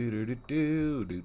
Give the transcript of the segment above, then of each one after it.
Do.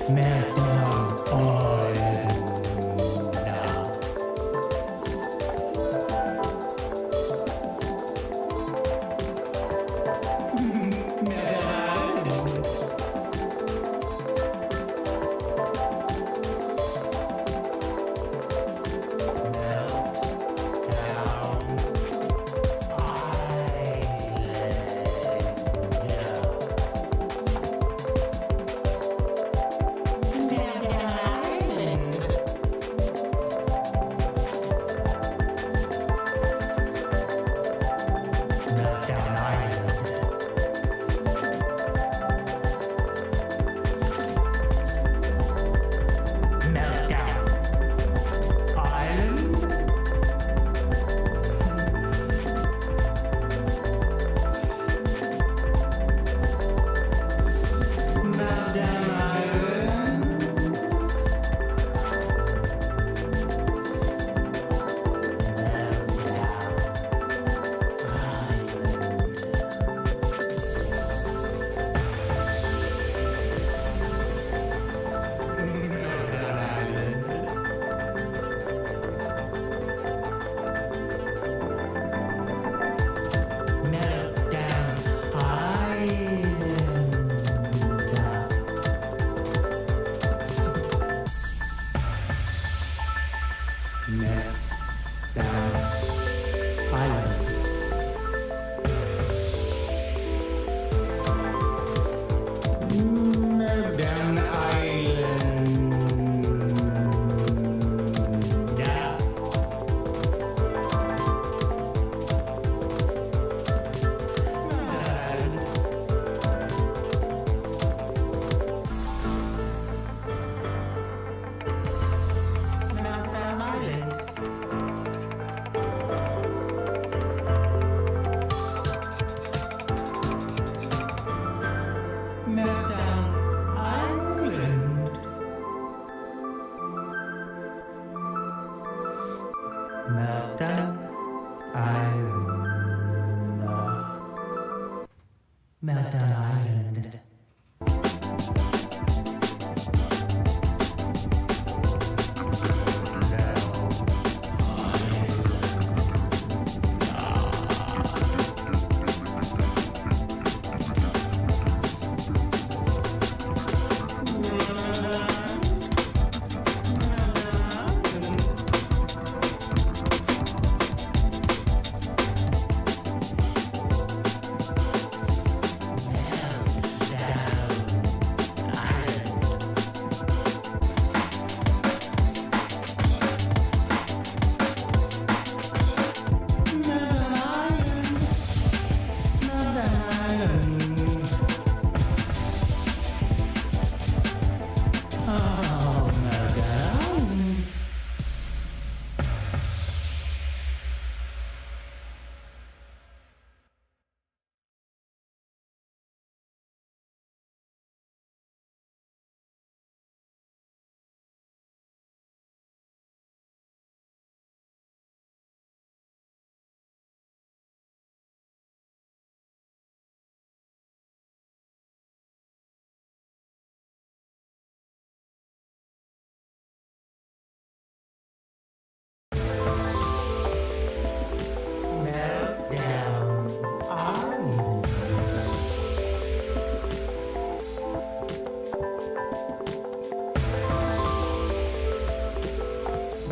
Meltdown. Oh,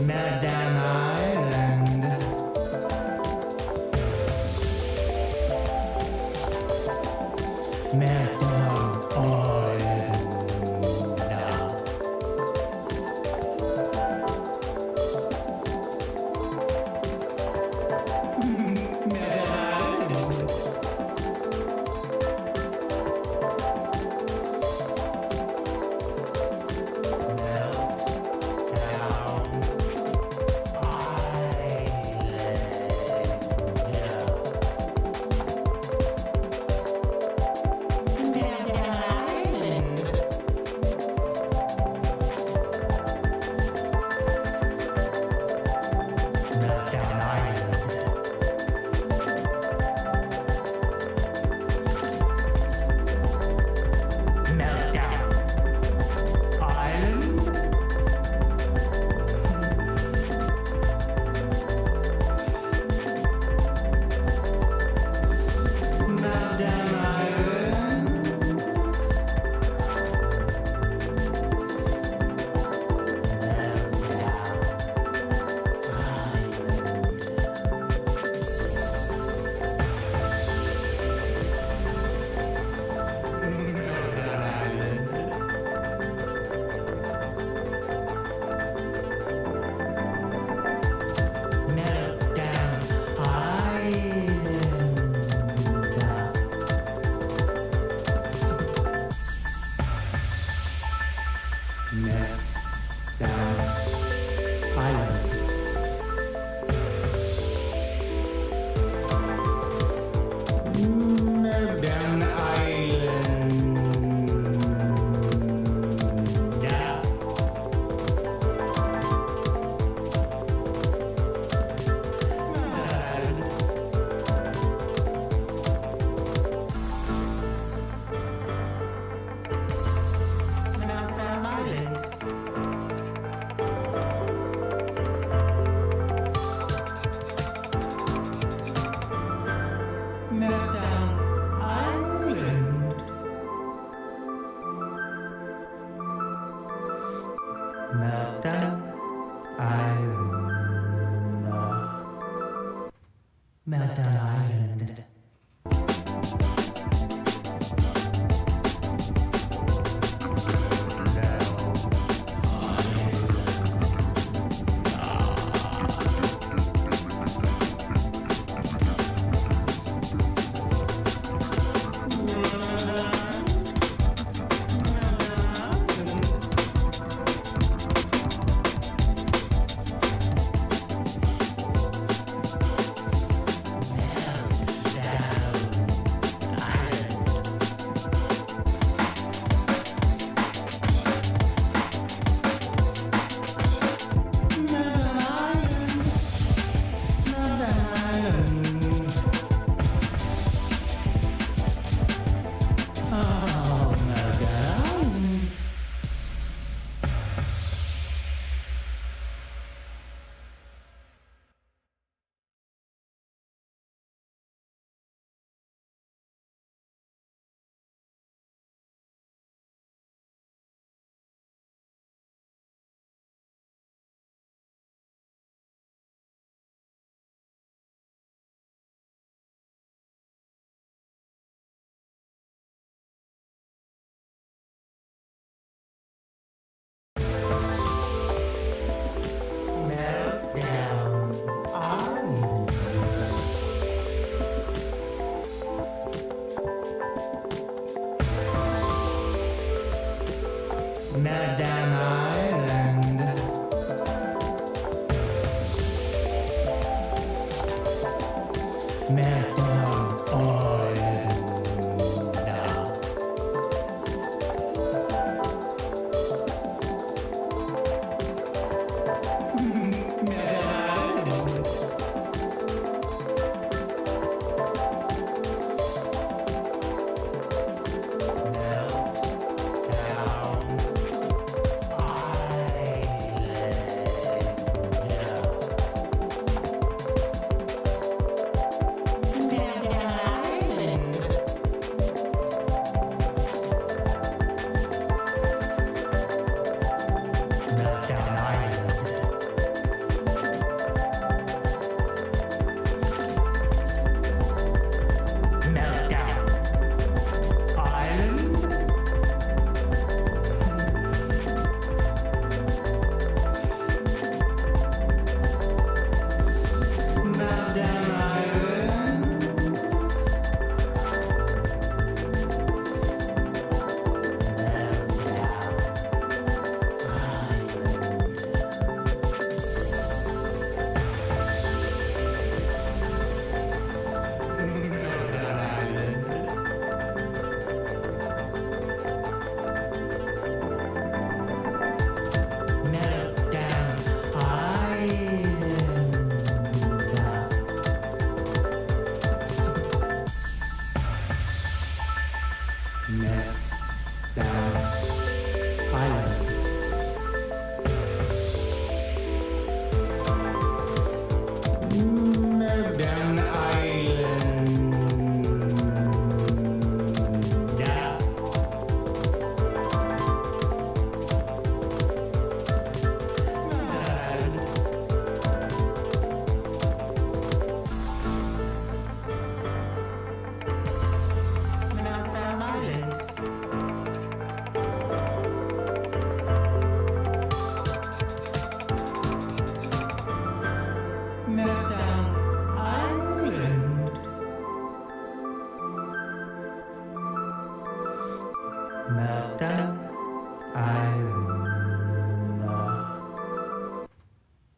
Meltdown Island. Meltdown Island. Meltdown Island. Meltdown Island. Meltdown Island.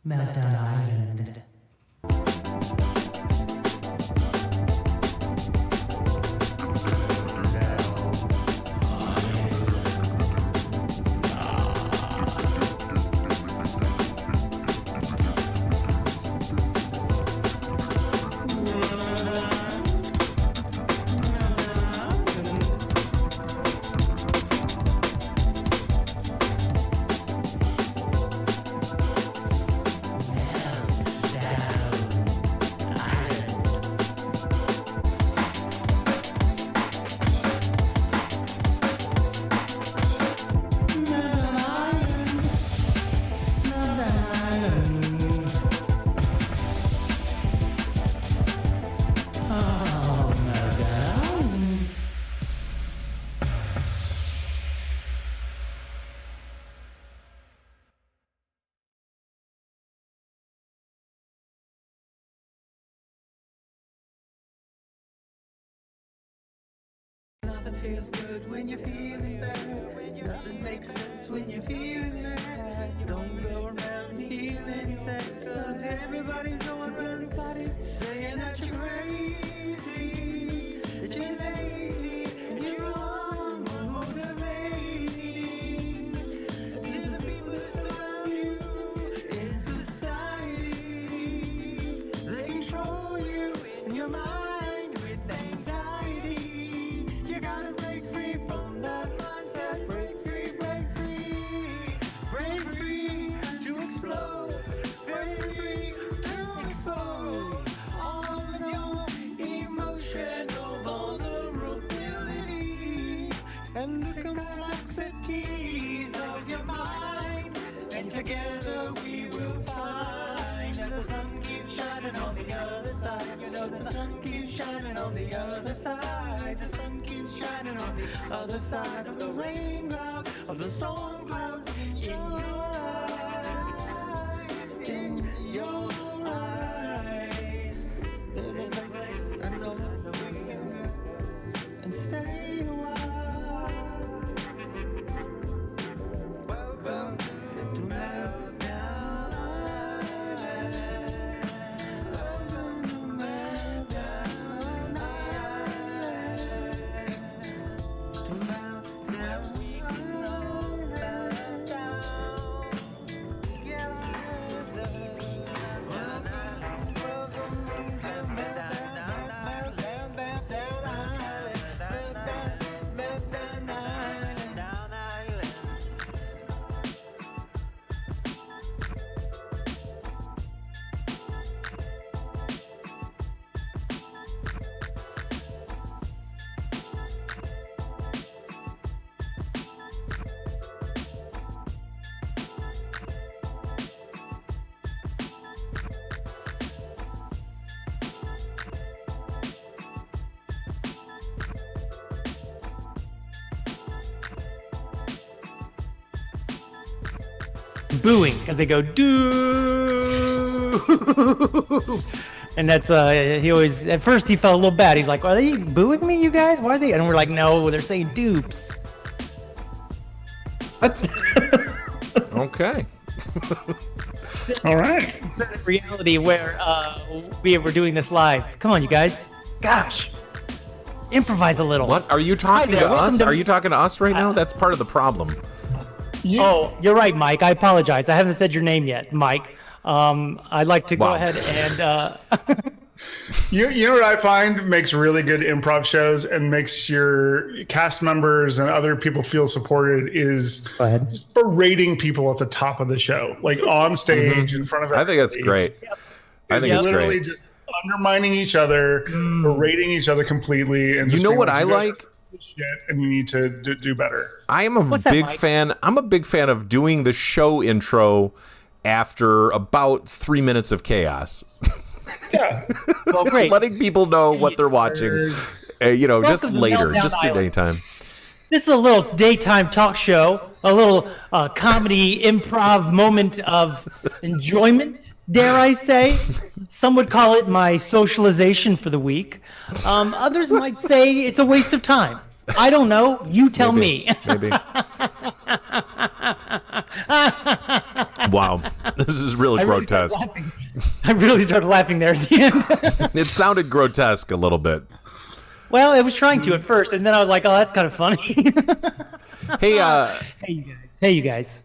Meltdown Island. Nothing feels good when you're feeling bad. Nothing makes sense when you're feeling mad. Don't go around feeling sad, cause everybody's going around saying that you're crazy, that you're lazy, and you're unmotivated. To the people that surround you in society, they control you in your mind with anxiety. You gotta break free from that mindset. Break free, break free. Break free to explode. Break free to expose all of your emotional vulnerability and the complexities of your mind. And together we will find that the sun keeps shining on the other side. You know the sun keeps shining on the other side. The sun keeps shining on the other side of the rain cloud, of the storm clouds in your eyes, in your eyes. There's a place I know we can go and stay a while. Welcome to Meltdown Island. Welcome to Meltdown Island. To Meltdown, we can all meltdown together. Welcome to Meltdown Island. Meltdown Island. Meltdown Island. Booing because they go doo, and that's he always at first he felt a little bad. He's like, "Are they booing me, you guys? Why are they?" And we're like, "No, they're saying dupes." Okay. All right. Reality where we were doing this live. Come on, you guys. Gosh, improvise a little. What are you talking Hi there, to welcome us? to- Are you talking to us right now? That's part of the problem. Oh, you're right, Mike. I apologize. I haven't said your name yet, Mike. I'd like to go Wow. ahead and You know what I find makes really good improv shows and makes your cast members and other people feel supported is Go ahead. just berating people at the top of the show, like on stage in front of I think that's everybody. great. I think It's it's literally great. just undermining each other, berating each other completely, and You just know being what like, I "You guys like? are shit, and you need to do better." I am a What's that, big Mike? fan. I'm a big fan of doing the show intro after about 3 minutes of chaos. Yeah. well, great. Letting people know what they're watching. Just Welcome to later, Meltdown just at Island. any time. This is a little daytime talk show, a little comedy improv moment of enjoyment, dare I say. Some would call it my socialization for the week. Others might say it's a waste of time. I don't know. You tell me. Maybe. Wow. This is really grotesque. I really started laughing there at the end. It sounded grotesque a little bit. Well, I was trying to at first, and then I was like, "Oh, that's kind of funny." Hey, Hey, you guys.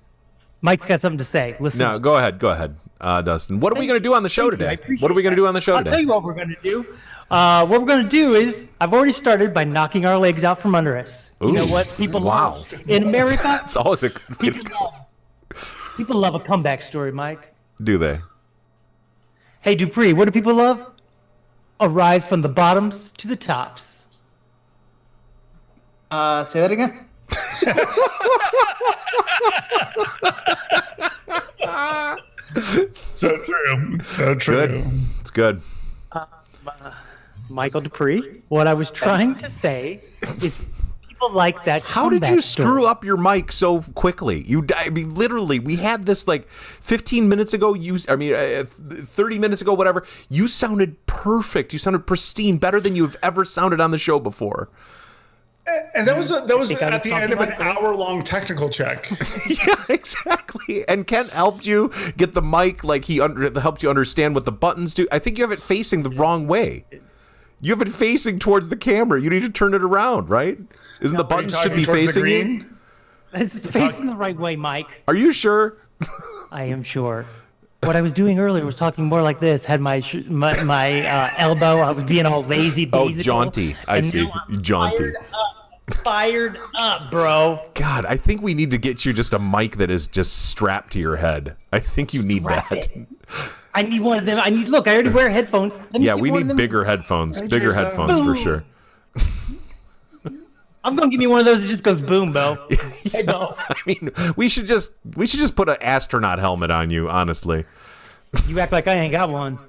Mike's got something to say. Listen. no, go ahead, Dustin. What are we going to do on the show today? What are we going to do on the show I'll tell today? you what we're going to do. What we're going to do is, I've already started by knocking our legs out from under us. You know Ooh, what? People wow. love in America. It's always a good way to go. People love a comeback story, Mike. Do they? Hey, Dupree, what do people love? A rise from the bottoms to the tops. Say that again. So true. So true. Good. It's good. Michael Dupree, what I was trying to say is people like that How did comeback you story. screw up your mic so quickly? I mean, literally, we had this like 15 minutes ago. 30 minutes ago, whatever. You sounded perfect. You sounded pristine, better than you've ever sounded on the show before. And that was think I at was the end of talking an like this. hour-long technical check. Yeah, exactly. And Kent helped you get the mic, like helped you understand what the buttons do. I think you have it facing the wrong way. You have it facing towards the camera. You need to turn it around, right? Isn't the buttons should be Towards the facing you? green? It's facing the right way, Mike. Are you sure? I am sure. What I was doing earlier was talking more like this. Had my elbow. I was being all lazy. Oh, daisical, jaunty. I and see. now I'm Jaunty. Fired up, bro. God, I think we need to get you just a mic that is just strapped to your head. I think you need Strap that. it. I need one of them. Look, I already wear headphones. Let me Yeah, get we one of need them. bigger headphones. Bigger yourself. headphones for sure. I'm gonna give me one of those that just goes boom, Bo. Hey, Bo. I mean, we should just put an astronaut helmet on you, honestly. You act like I ain't got one.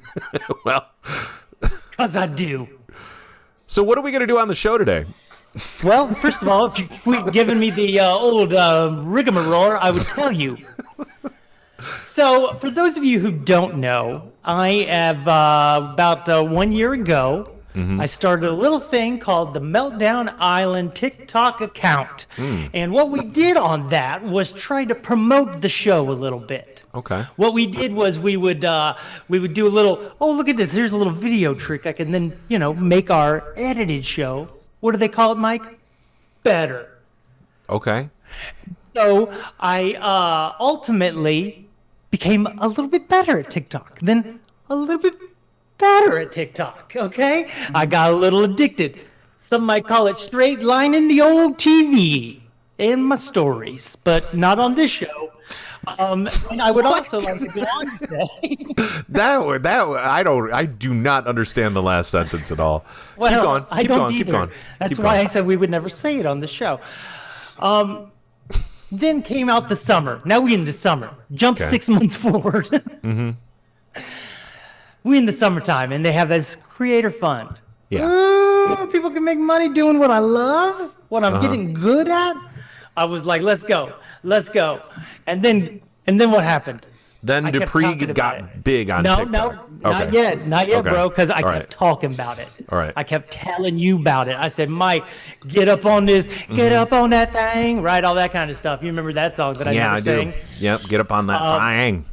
Well, 'Cause I do. so what are we going to do on the show today? Well, first of all, if you'd given me the old rigmarole, I would tell you. So, for those of you who don't know, I have about 1 year ago, I started a little thing called the Meltdown Island TikTok account. And what we did on that was try to promote the show a little bit. Okay. What we did was we would do a little, oh, look at this, here's a little video trick. I can then, make our edited show. What do they call it, Mike? Better. Okay. So I ultimately became a little bit better at TikTok, then a little bit better at TikTok, okay? I got a little addicted. Some might call it straight lining the old TV in my stories, but not on this show. And I would also like to go on to say... I do not understand the last sentence at all. Well, keep going. I Keep don't going. either. Keep going. That's Keep why going. I said we would never say it on the show. Then came out the summer. Now we into summer. Jump Okay. 6 months forward. We in the summertime, and they have this creator fund. Yeah. Ooh, people can make money doing what I love, what I'm getting good at. I was like, let's go. And then what happened? Then I kept Dupree talking about it. got big on No, TikTok. not yet, Okay. bro, because I All kept right. talking about it. All right. I kept telling you about it. I said, Mike, get up on this, get up on that thing, right? All that kind of stuff. You remember that song that I Yeah, never I sang? do. Yep. Get up on that thing.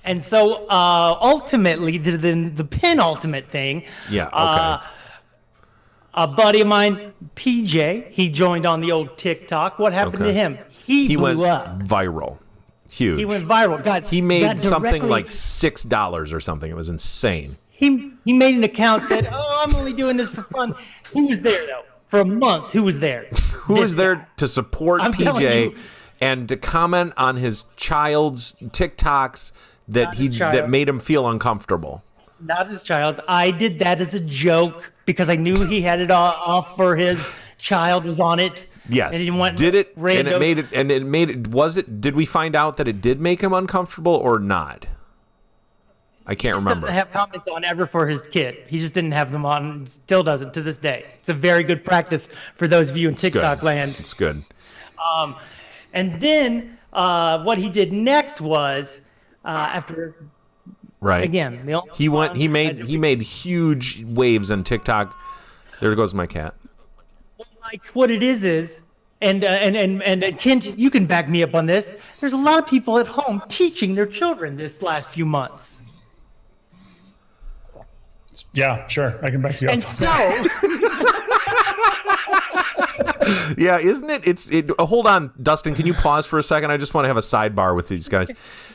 And so ultimately, the penultimate thing, Yeah. Okay. a buddy of mine, PJ, he joined on the old TikTok. What happened Okay. to him? He went blew up. viral. Huge. He went viral. He made got something directly- like $6 or something. It was insane. He made an account, said, "Oh, I'm only doing this for fun." Who was there though? For a month, who was there? Who was there to support I'm telling PJ you. and to comment on his child's TikToks that his child. that made him feel uncomfortable? Not his child's. I did that as a joke because I knew he had it off for his child was on it. Yes. And he went Did it? random. And it made it. Was it? Did we find out that it did make him uncomfortable or not? I can't Just remember. doesn't have comments on ever for his kid. He just didn't have them on. Still doesn't to this day. It's a very good practice for those of you in It's good. TikTok land. It's good. And then what he did next was after Right. again the only He went. one He I made. did- He made huge waves on TikTok. There goes my cat. like what it is, and Kent, you can back me up on this. There's a lot of people at home teaching their children this last few months. Yeah, sure. I can back you up. And so, Yeah, isn't it? Hold on, Dustin. Can you pause for a second? I just want to have a sidebar with these guys.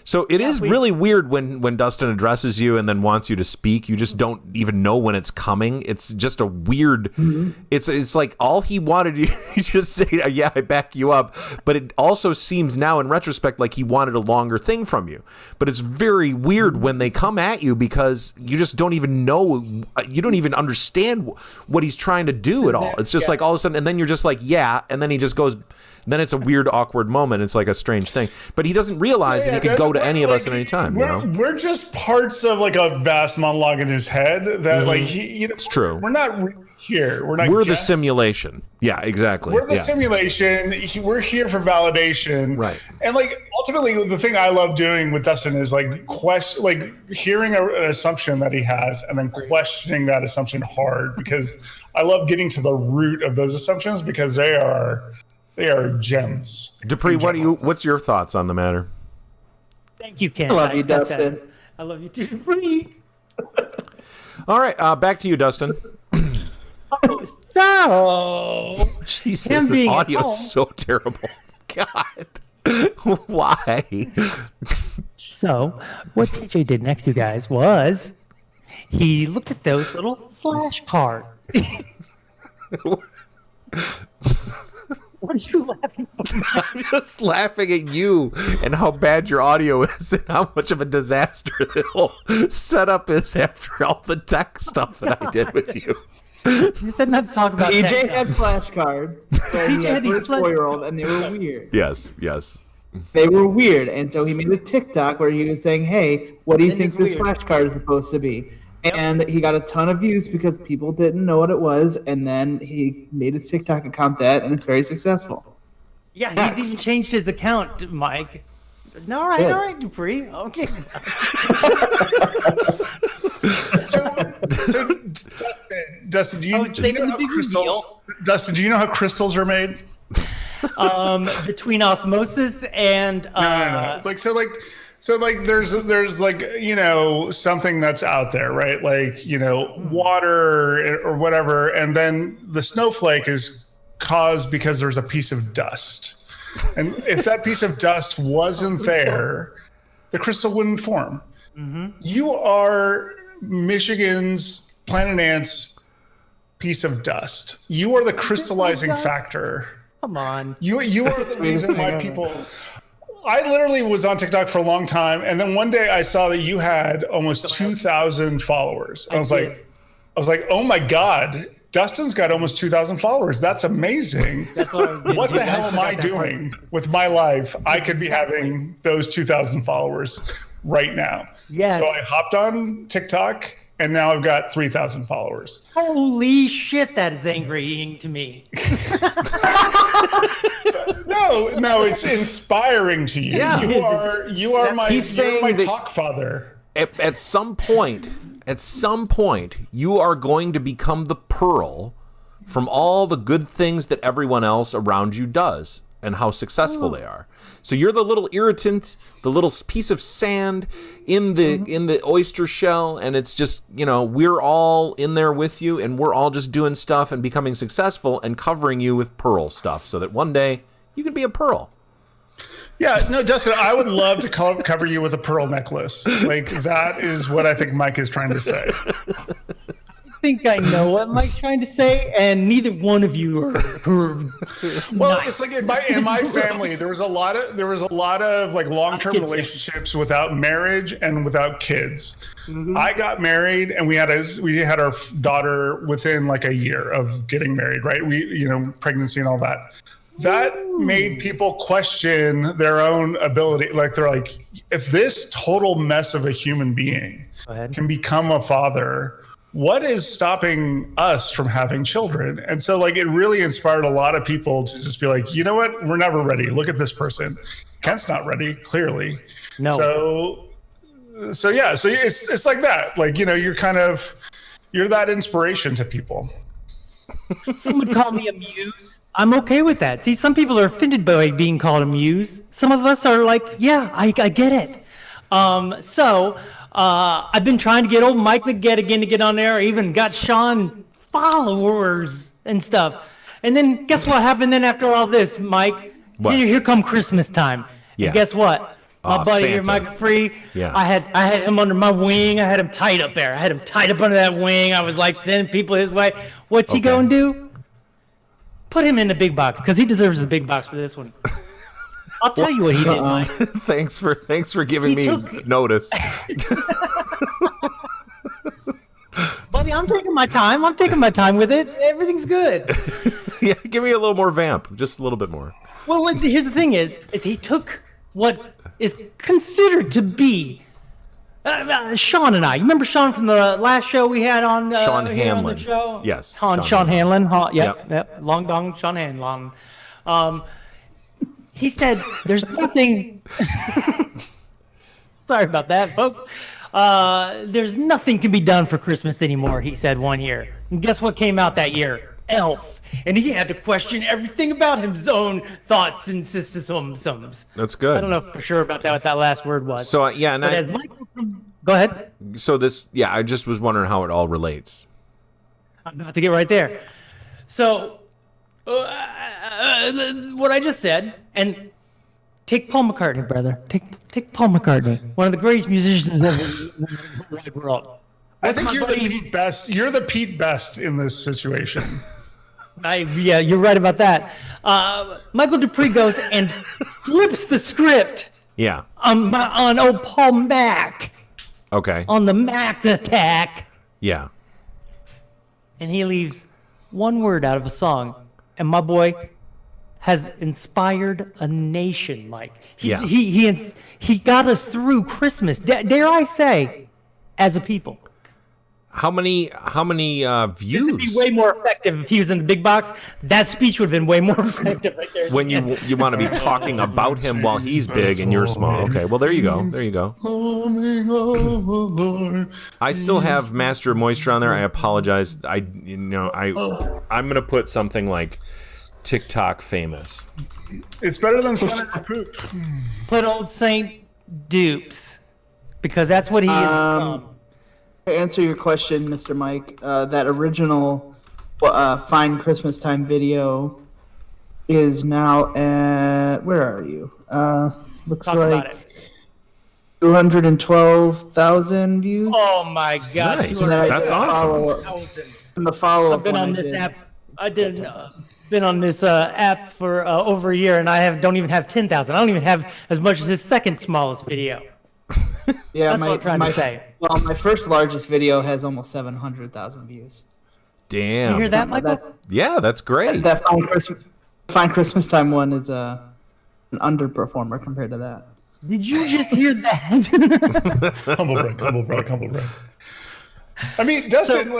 So it is really weird when Dustin addresses you and then wants you to speak. You just don't even know when it's coming. It's just a weird. It's like all he wanted you to just say, "Yeah, I back you up." But it also seems now in retrospect like he wanted a longer thing from you. But it's very weird when they come at you because you just don't even know. You don't even understand what he's trying to do at all. It's just like all of a sudden, and then you're just like, yeah, and then he just goes. Then it's a weird, awkward moment. It's like a strange thing. But he doesn't realize that he could go to any of us at any time. We're just parts of like a vast monologue in his head that like it's true. We're not really here. We're the simulation. Yeah, exactly. We're the simulation. We're here for validation. Right. And like ultimately the thing I love doing with Dustin is like hearing an assumption that he has and then questioning that assumption hard, because I love getting to the root of those assumptions because they are gems. Dupree, what's your thoughts on the matter? thank you, Ken. I love you, Dustin. That. I love you too, Dupree. All right, back to you, Dustin. So, Jesus, the audio is so terrible. God, why? So, what PJ did next, you guys, was he looked at those little flashcards. What are you laughing for? I'm just laughing at you and how bad your audio is and how much of a disaster the whole setup is after all the tech stuff that I did with you. You said not to talk about EJ had flashcards for his 4-year-old, and they were weird. Yes. They were weird, and so he made a TikTok where he was saying, "Hey, what do you think this flashcard is supposed to be?" And he got a ton of views because people didn't know what it was, and then he made his TikTok account that, and it's very successful. Yeah, he's even changed his account, Mike. No, all right, Dupree. Okay. So Dustin, do you know how crystals? Dustin, do you know how crystals are made? Between osmosis and no. So there's like, you know, something that's out there, right? Like, you know, water or whatever, and then the snowflake is caused because there's a piece of dust. And if that piece of dust wasn't there, the crystal wouldn't form. You are Michigan's Planet Ants piece of dust. You are the crystallizing factor. Come on. You are the reason why people. I literally was on TikTok for a long time, and then one day I saw that you had almost 2,000 followers. I was like, oh my God, Dustin's got almost 2,000 followers. That's amazing. That's what I was What the hell am I doing with my life? I could be having those 2,000 followers right now. Yes. So I hopped on TikTok, and now I've got 3,000 followers. Holy shit, that is angering to me. No, it's inspiring to you. Yeah. You are my that talk father. At some point, you are going to become the pearl from all the good things that everyone else around you does and how successful they are. So you're the little irritant, the little piece of sand in the oyster shell, and it's just, you know, we're all in there with you, and we're all just doing stuff and becoming successful and covering you with pearl stuff so that one day you can be a pearl. Yeah, no, Dustin, I would love to cover you with a pearl necklace. Like, that is what I think Mike is trying to say. I think I know what Mike's trying to say, and neither one of you are. Well, it's like in my family, there was a lot of like long-term relationships without marriage and without kids. I got married, and we had our daughter within like a year of getting married, right? Pregnancy and all that. That made people question their own ability. Like, they're like, if this total mess of a human being can become a father, what is stopping us from having children? And so, like, it really inspired a lot of people to just be like, you know what? We're never ready. Look at this person. Kent's not ready, clearly. No. So yeah. So it's like that. Like, you know, you're that inspiration to people. Some would call me a muse. I'm okay with that. See, some people are offended by being called a muse. Some of us are like, yeah, I get it. I've been trying to get old Mike McGettigan to get on there. I even got Shawn followers and stuff. And then guess what happened then after all this, Mike? What? Here come Christmas time. Yeah. And guess what? My buddy here, Santa. Mike Capri, Yeah. I had him under my wing. I had him tied up there. I had him tied up under that wing. I was like sending people his way. What's he going to do? Put him in the big box because he deserves the big box for this one. I'll tell you what he did, Mike. Thanks for giving me notice. Buddy, I'm taking my time. I'm taking my time with it. Everything's good. Yeah, give me a little more vamp, just a little bit more. Well, here's the thing is he took what is considered to be Shawn and I. You remember Shawn from the last show we had on Shawn here on Hanlon. the show? Yes. Shawn Hanlon. Yep. Yep. Long dong Shawn Hanlon. He said there's nothing. Sorry about that, folks. There's nothing can be done for Christmas anymore, he said one year. And guess what came out that year? Elf. And he had to question everything about his own thoughts and systems. That's good. I don't know for sure about that, what that last word was. So yeah, and But as Michael, go ahead. I just was wondering how it all relates. I'm about to get right there. So, what I just said, and take Paul McCartney, brother. Take Paul McCartney, one of the greatest musicians ever in the world. I think you're the Pete Best. You're the Pete Best in this situation. Yeah, you're right about that. Michael Dupree goes and flips the script Yeah. on old Paul Mac, Okay. on the Mac attack, Yeah. and he leaves one word out of a song, and my boy has inspired a nation, Mike. Yeah. He got us through Christmas, dare I say, as a people. How many This would be views? way more effective if he was in the big box. That speech would have been way more effective right there. When you want to be talking about him while he's big and you're small. Okay, well there you go. There you go. I still have Master of Moisture on there. I apologize. I'm gonna put something like TikTok famous. It's better than Senator Poop. Put old Saint Dupes, because that's what he is. To answer your question, Mr. Mike, that original Fine Christmas Time video is now at, where are you? Looks Talk about like it. 212,000 views. Oh my God! Nice. 200,000. That's awesome. And the follow-up I've been one on I this did. app. Been on this app for over a year, and I don't even have 10,000. I don't even have as much as his second smallest video. Yeah, That's what I'm trying to say. Well, my first largest video has almost 700,000 views. Damn. You hear that, Michael? Yeah, that's great. That Fine Christmas Time one is an underperformer compared to that. Did you just hear that? Humble brag. I mean, Dustin,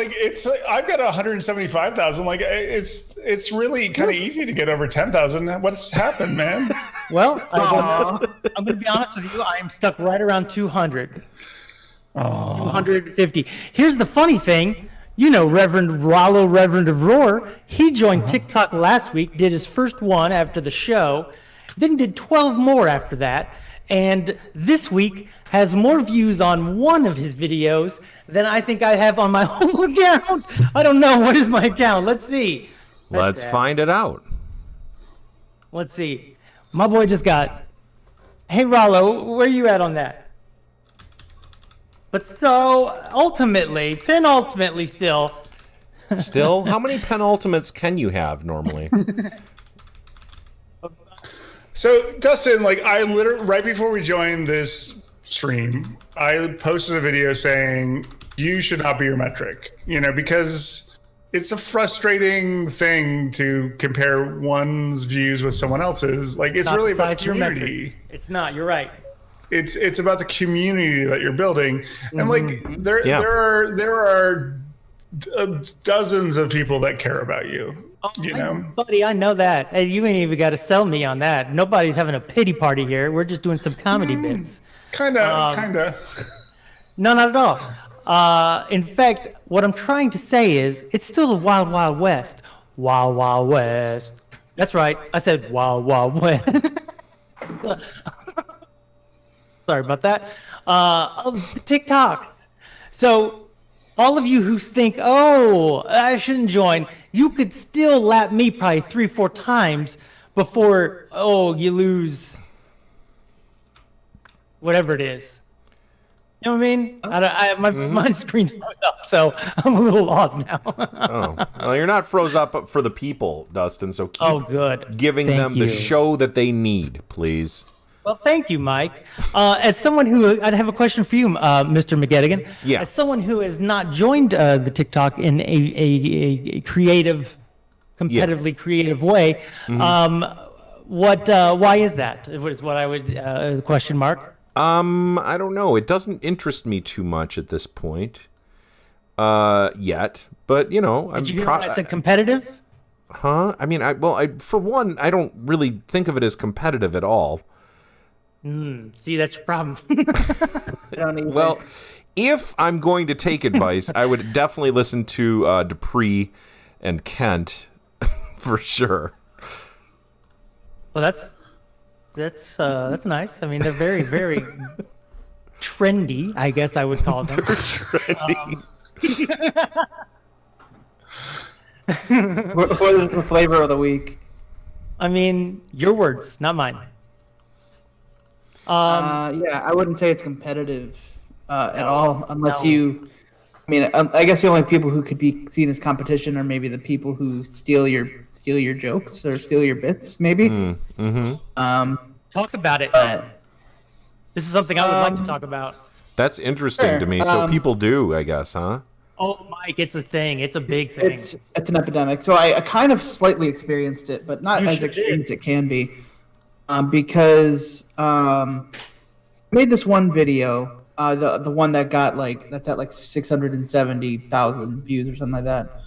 I've got 175,000. Like, it's really kind of easy to get over 10,000. What's happened, man? Well, I'm going to be honest with you. I am stuck right around 200. 250. Here's the funny thing. You know, Reverend Rollo, Reverend of Roar, he joined TikTok last week, did his first one after the show, then did 12 more after that, and this week has more views on one of his videos than I think I have on my whole account. I don't know. What is my account? Let's see. Let's find it out. Let's see. My boy just got, hey, Rollo, where you at on that? But so, penultimately still. Still, how many penultimates can you have normally? So, Dustin, I literally, right before we joined this stream, I posted a video saying you should not be your metric, because it's a frustrating thing to compare one's views with someone else's. It's Not really about the besides your metric. community. It's not. You're right. It's about the community that you're building, and there Yeah. there are dozens of people that care about you. Buddy, I know that. Hey, you ain't even got to sell me on that. Nobody's having a pity party here. We're just doing some comedy bits. Kinda. No, not at all. In fact, what I'm trying to say is it's still a wild, wild west. Wild Wild West. That's right. I said Wild Wild West. Sorry about that. TikToks. So all of you who think, oh, I shouldn't join, you could still lap me probably 3-4 times before, oh, you lose whatever it is. You know what I mean? My screen's froze up, so I'm a little lost now. Oh, well, you're not froze up for the people, Dustin. So keep good. giving Thank them the you. show that they need, please. Well, thank you, Mike. As someone who, I'd have a question for you, Mr. McGettigan. Yeah. As someone who has not joined the TikTok in a creative, competitively creative way, why is that? Is what I would question mark. I don't know. It doesn't interest me too much at this point, yet. But you know, Did you hear when I said competitive? Huh? I mean, for one, I don't really think of it as competitive at all. See, that's your problem. Well, if I'm going to take advice, I would definitely listen to Dupree and Kent for sure. Well, that's nice. I mean, they're very, very trendy, I guess I would call them. Trendy. What is the flavor of the week? I mean, your words, not mine. Yeah, I wouldn't say it's competitive at all, unless you. I mean, I guess the only people who could be seen as competition are maybe the people who steal your jokes or steal your bits, maybe. Talk about it. This is something I would like to talk about. That's interesting to me. So people do, I guess, huh? Oh, Mike, it's a thing. It's a big thing. It's an epidemic. So I kind of slightly experienced it, but not as extreme as it can be, because I made this one video, the one that got that's at 670,000 views or something like that,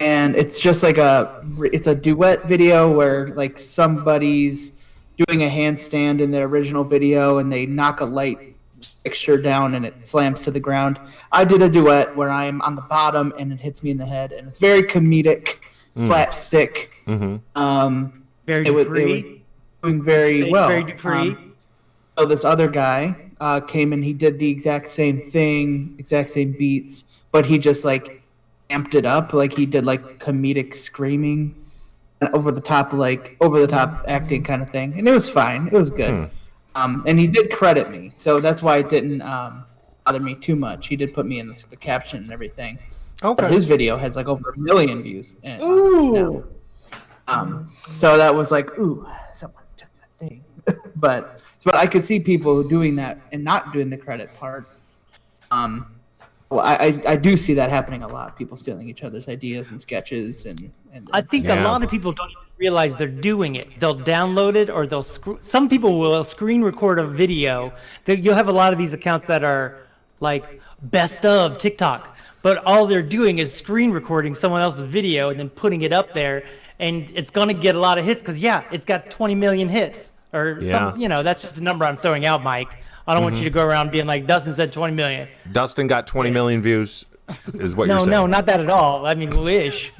and it's just it's a duet video where somebody's doing a handstand in the original video and they knock a light fixture down and it slams to the ground. I did a duet where I'm on the bottom and it hits me in the head, and it's very comedic, slapstick. Very It was doing very well. Very Dupree. So this other guy came and he did the exact same thing, exact same beats, but he just amped it up. He did comedic screaming and over the top acting kind of thing, and it was fine. It was good. And he did credit me, so that's why it didn't bother me too much. He did put me in the caption and everything. Okay. But his video has over 1 million views. Ooh. So that was ooh, someone took that thing. but I could see people doing that and not doing the credit part. Well, I do see that happening a lot. People stealing each other's ideas and sketches and I think a lot of people don't even realize they're doing it. They'll download it, or some people will screen record a video. You'll have a lot of these accounts that are best of TikTok, but all they're doing is screen recording someone else's video and then putting it up there, and it's gonna get a lot of hits because it's got 20 million hits or some. That's just a number I'm throwing out, Mike. I don't want you to go around being like, Dustin said 20 million. Dustin got 20 million views, is what you're saying. No, not that at all. I mean, wish.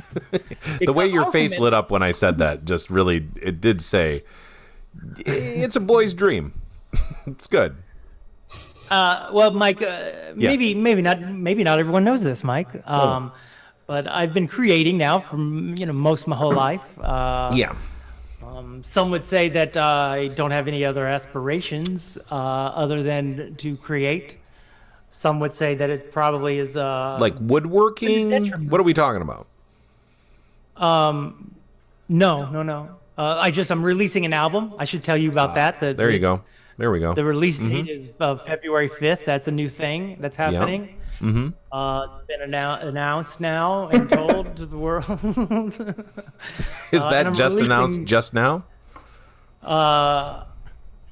The way your face lit up when I said that just really, it did say, it's a boy's dream. It's good. Well, Mike, maybe not everyone knows this, Mike. But I've been creating now for most of my whole life. Yeah. Some would say that I don't have any other aspirations other than to create. Some would say that it probably is like woodworking. What are we talking about? No. I'm releasing an album. I should tell you about that. There you go. There we go. The release date is February 5th. That's a new thing that's happening. Yep. Mm-hmm. It's been announced now and told to the world. Is that just announced just now?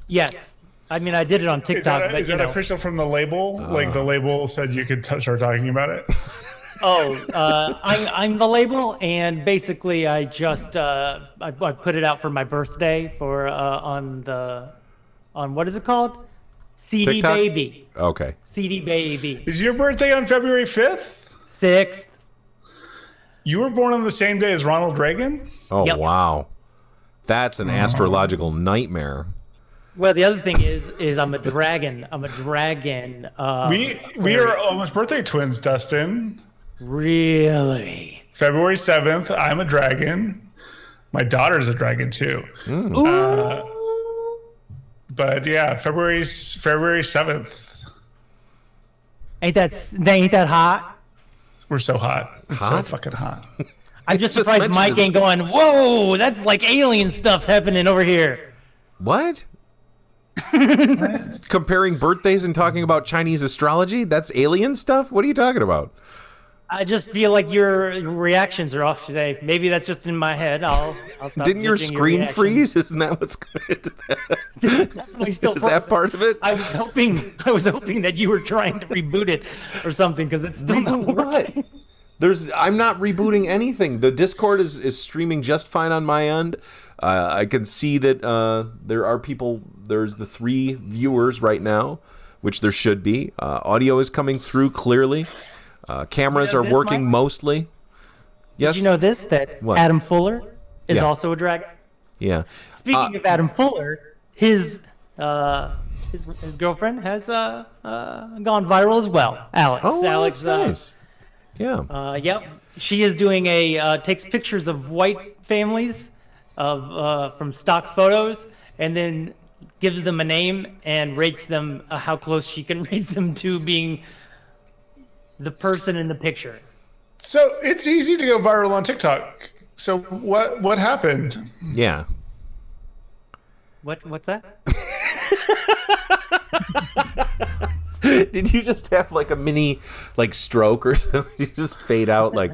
Yes. I mean, I did it on TikTok. Is that official from the label? The label said you could start talking about it? I'm the label, and basically I just I put it out for my birthday on what is it called? CD TikTok? Baby. Okay. CD Baby. Is your birthday on February 5th? 6th. You were born on the same day as Ronald Reagan? Oh, Yep. wow. That's an astrological nightmare. Well, the other thing is I'm a dragon. I'm a dragon. We are almost birthday twins, Dustin. Really? February 7th, I'm a dragon. My daughter's a dragon too. But yeah, February 7th. Ain't that hot? We're so hot. It's so Hot? fucking hot. I'm just Just surprised mentioned Mike it. ain't going, whoa, that's like alien stuff's happening over here. What? Comparing birthdays and talking about Chinese astrology? That's alien stuff? What are you talking about? I just feel like your reactions are off today. Maybe that's just in my head. I'll stop. Didn't your judging screen reactions. freeze? Isn't that what's going to Definitely still Is that frozen. part of it? I was hoping that you were trying to reboot it or something because it's still not working. What? I'm not rebooting anything. The Discord is streaming just fine on my end. I can see that there are people. There's the 3 viewers right now, which there should be. Audio is coming through clearly. Cameras are this, working Mike? mostly. Yes. Did you know this? That What? Adam Fuller is Yeah. also a dragon. Yeah. Speaking of Adam Fuller, his girlfriend has gone viral as well. Alex. Oh, well, Alex. that's nice. Yeah. Yep. She is doing takes pictures of white families from stock photos and then gives them a name and rates them how close she can rate them to being the person in the picture. So it's easy to go viral on TikTok. So what happened? Yeah. What's that? Did you just have like a mini stroke or something? You just fade out like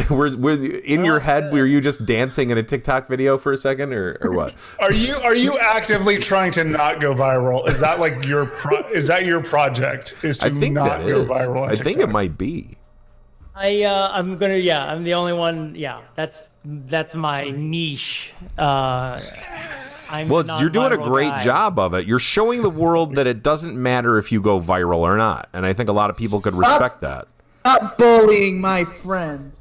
were in your head, were you just dancing in a TikTok video for a second or what? Are you actively trying to not go viral? Is that like your project? Is to I think not that go is. viral on I TikTok? think it might be. I'm the only one. Yeah, that's my niche. I'm Well, you're doing a non-viral great guy. job of it. You're showing the world that it doesn't matter if you go viral or not. And I think a lot of people could respect that. Stop bullying my friend.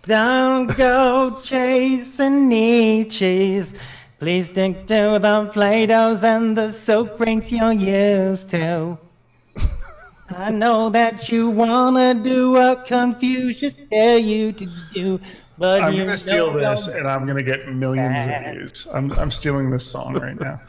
Don't go chasing niches. Please stick to the Play-Dohs and the soap crates you're used to. I know that you wanna do what Confucius tell you to do, but I'm you gonna steal know this, and I'm gonna get millions of views. I'm stealing this song right now.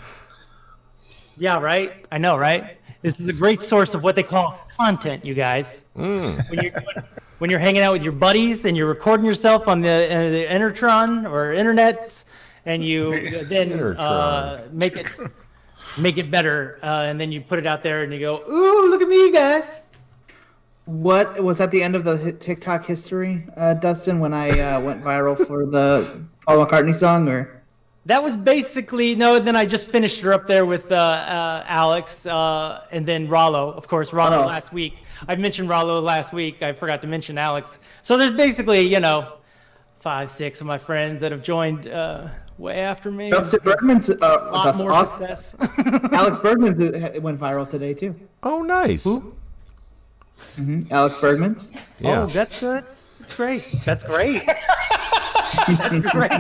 Yeah, right. I know, right? This is a great source of what they call content, you guys. When you're hanging out with your buddies and you're recording yourself on the Intertron or internets, and you then Intertron. make it better, and then you put it out there and you go, "Ooh, look at me, guys!" What was at the end of the TikTok history, Dustin, when I went viral for the Paul McCartney song? Or That was basically no. Then I just finished her up there with Alex, and then Rollo. Of course, Rollo Oh. last week. I mentioned Rollo last week. I forgot to mention Alex. So there's basically 5, 6 of my friends that have joined way after me. Dustin Bergman's A lot that's more awesome. success. Alex Bergman's went viral today too. Oh, nice. Alex Bergman's. Yeah. Oh, that's good. That's great. That's great. That's great.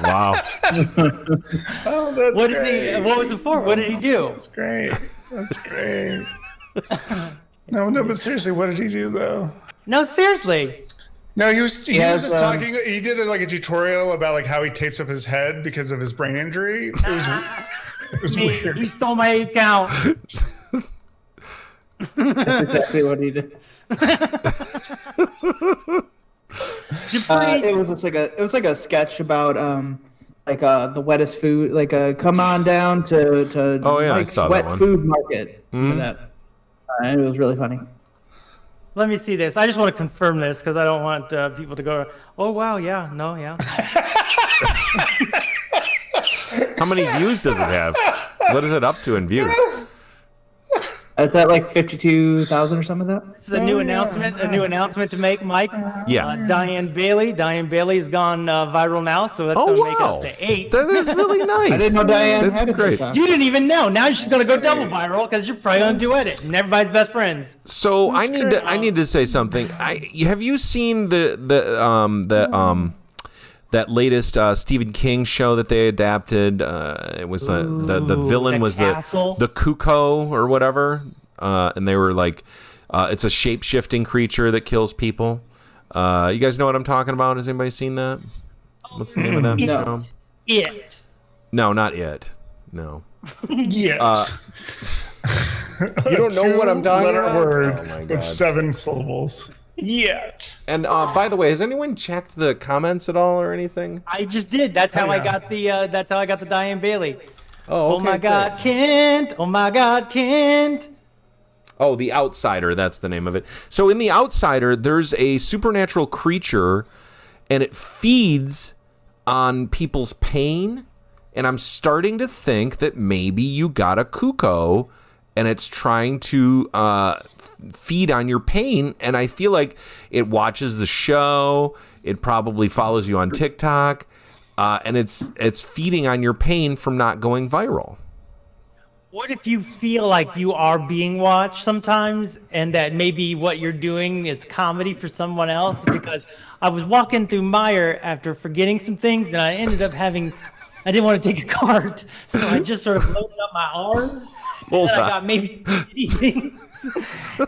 Wow. Oh, that's What is great. he? What was it for? What did he do? That's great. That's great. No, but seriously, what did he do though? No, seriously. No, he was has, just talking. He did a tutorial about how he tapes up his head because of his brain injury. It was Me, weird. he stole my account. That's exactly what he did. It was just like a sketch about the wettest food, come on down to Oh, yeah, I Mike's saw that wet one. food market. That. And it was really funny. Let me see this. I just want to confirm this because I don't want people to go, "Oh wow, yeah, no, yeah." How many views does it have? What is it up to in views? Is that like 52,000 or something like that? This is a new announcement. A new announcement to make, Mike. Yeah. Diane Bailey. Diane Bailey has gone viral now, so that's going to make it up to 8. That is really nice. I didn't know Diane That's had a great. TikTok. You didn't even know. Now she's going to go double viral because you're probably going to duet it, and everybody's best friends. So I need to say something. Have you seen that latest Stephen King show that they adapted? It was the villain was the Cuckoo or whatever, and they were like, it's a shape-shifting creature that kills people. You guys know what I'm talking about? Has anybody seen that? What's the name of that show? It. No, not It. No. Yeah. You don't know what I'm talking Letter about? word Oh my God. with 7 syllables. Yet. And by the way, has anyone checked the comments at all or anything? I just did. That's how I yeah. got the. That's how I got the Diane Bailey. Oh, Oh my okay, God, great. Kent! Oh my God, Kent! Oh, The Outsider, that's the name of it. So in The Outsider, there's a supernatural creature, and it feeds on people's pain, and I'm starting to think that maybe you got a cuckoo, and it's trying to feed on your pain, and I feel like it watches the show, it probably follows you on TikTok, and it's feeding on your pain from not going viral. What if you feel like you are being watched sometimes and that maybe what you're doing is comedy for someone else? Because I was walking through Meijer after forgetting some things and I ended up I didn't want to take a cart, so I just sort of loaded up my arms. And then I got maybe 50 things.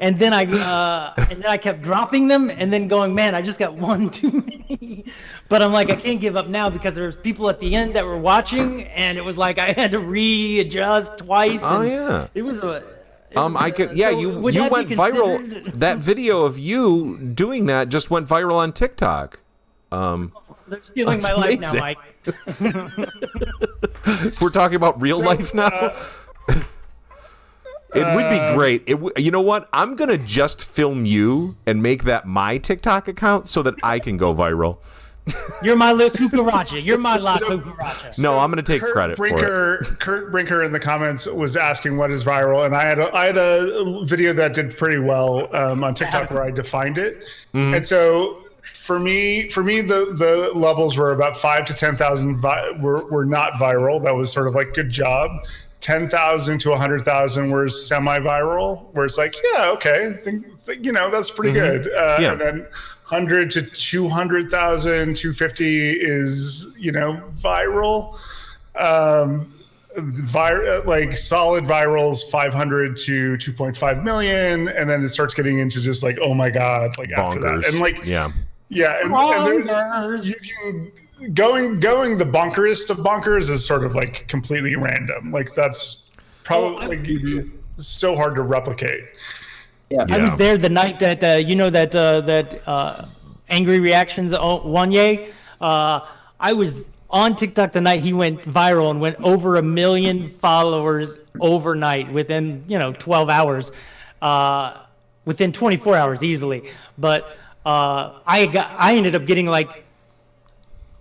And then I kept dropping them and then going, man, I just got one too many. But I'm like, I can't give up now because there was people at the end that were watching, and it was like I had to readjust twice. Oh, and yeah. It was a. You went viral. That video of you doing that just went viral on TikTok. They're stealing That's my life now, amazing. Mike. We're talking about real life now. It would be great. You know what? I'm gonna just film you and make that my TikTok account so that I can go viral. You're my little cucaracha. You're my la cucaracha. No, I'm gonna take credit for it. Kurt Brinker in the comments was asking what is viral, and I had a video that did pretty well on TikTok where I defined it. And so for me, the levels were about 5 to 10,000 were not viral. That was sort of like good job. 10,000 to 100,000 were semi-viral, where it's like, yeah, okay, that's pretty good. Yeah. And then 100 to 200,000, 250 is, viral. Like solid virals, 500 to 2.5 million, and then it starts getting into just like, oh my God, like after that, and like, yeah, and you can. Going the bonkerest of bonkers is sort of like completely random. Like that's probably so hard to replicate. Yeah. I was there the night that that Angry Reactions Wanye. I was on TikTok the night he went viral and went over 1 million followers overnight within 12 hours, within 24 hours easily. But I ended up getting like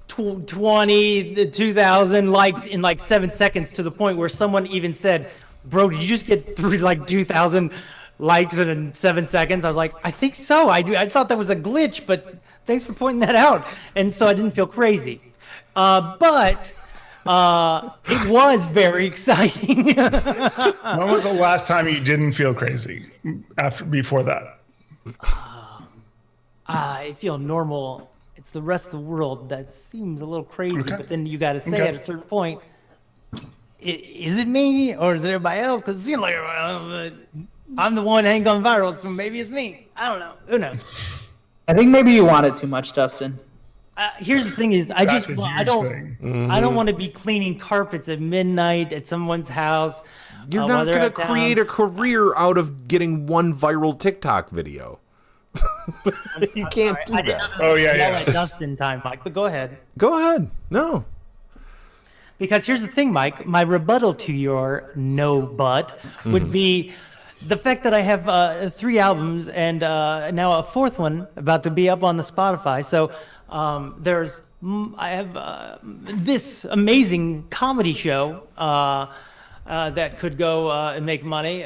2,000 likes in like 7 seconds, to the point where someone even said, bro, did you just get through like 2,000 likes in 7 seconds? I was like, I think so. I thought that was a glitch, but thanks for pointing that out. And so I didn't feel crazy. But it was very exciting. When was the last time you didn't feel crazy before that? I feel normal. It's the rest of the world that seems a little crazy, but then you got to say at a certain point, is it me or is it everybody else? Because it seems like I'm the one that ain't going viral, so maybe it's me. I don't know. Who knows? I think maybe you want it too much, Dustin. Here's the thing: is I That's a don't huge I don't want to be cleaning carpets at midnight at someone's house. You're not while they're gonna out of town. create a career out of getting one viral TikTok video. You can't do I didn't that. know Oh, yeah, yell yeah. at Dustin time, Mike. But go ahead. Go ahead. No. Because here's the thing, Mike. My rebuttal to your no but would be the fact that I have 3 albums and now a 4th one about to be up on the Spotify. So I have this amazing comedy show that could go and make money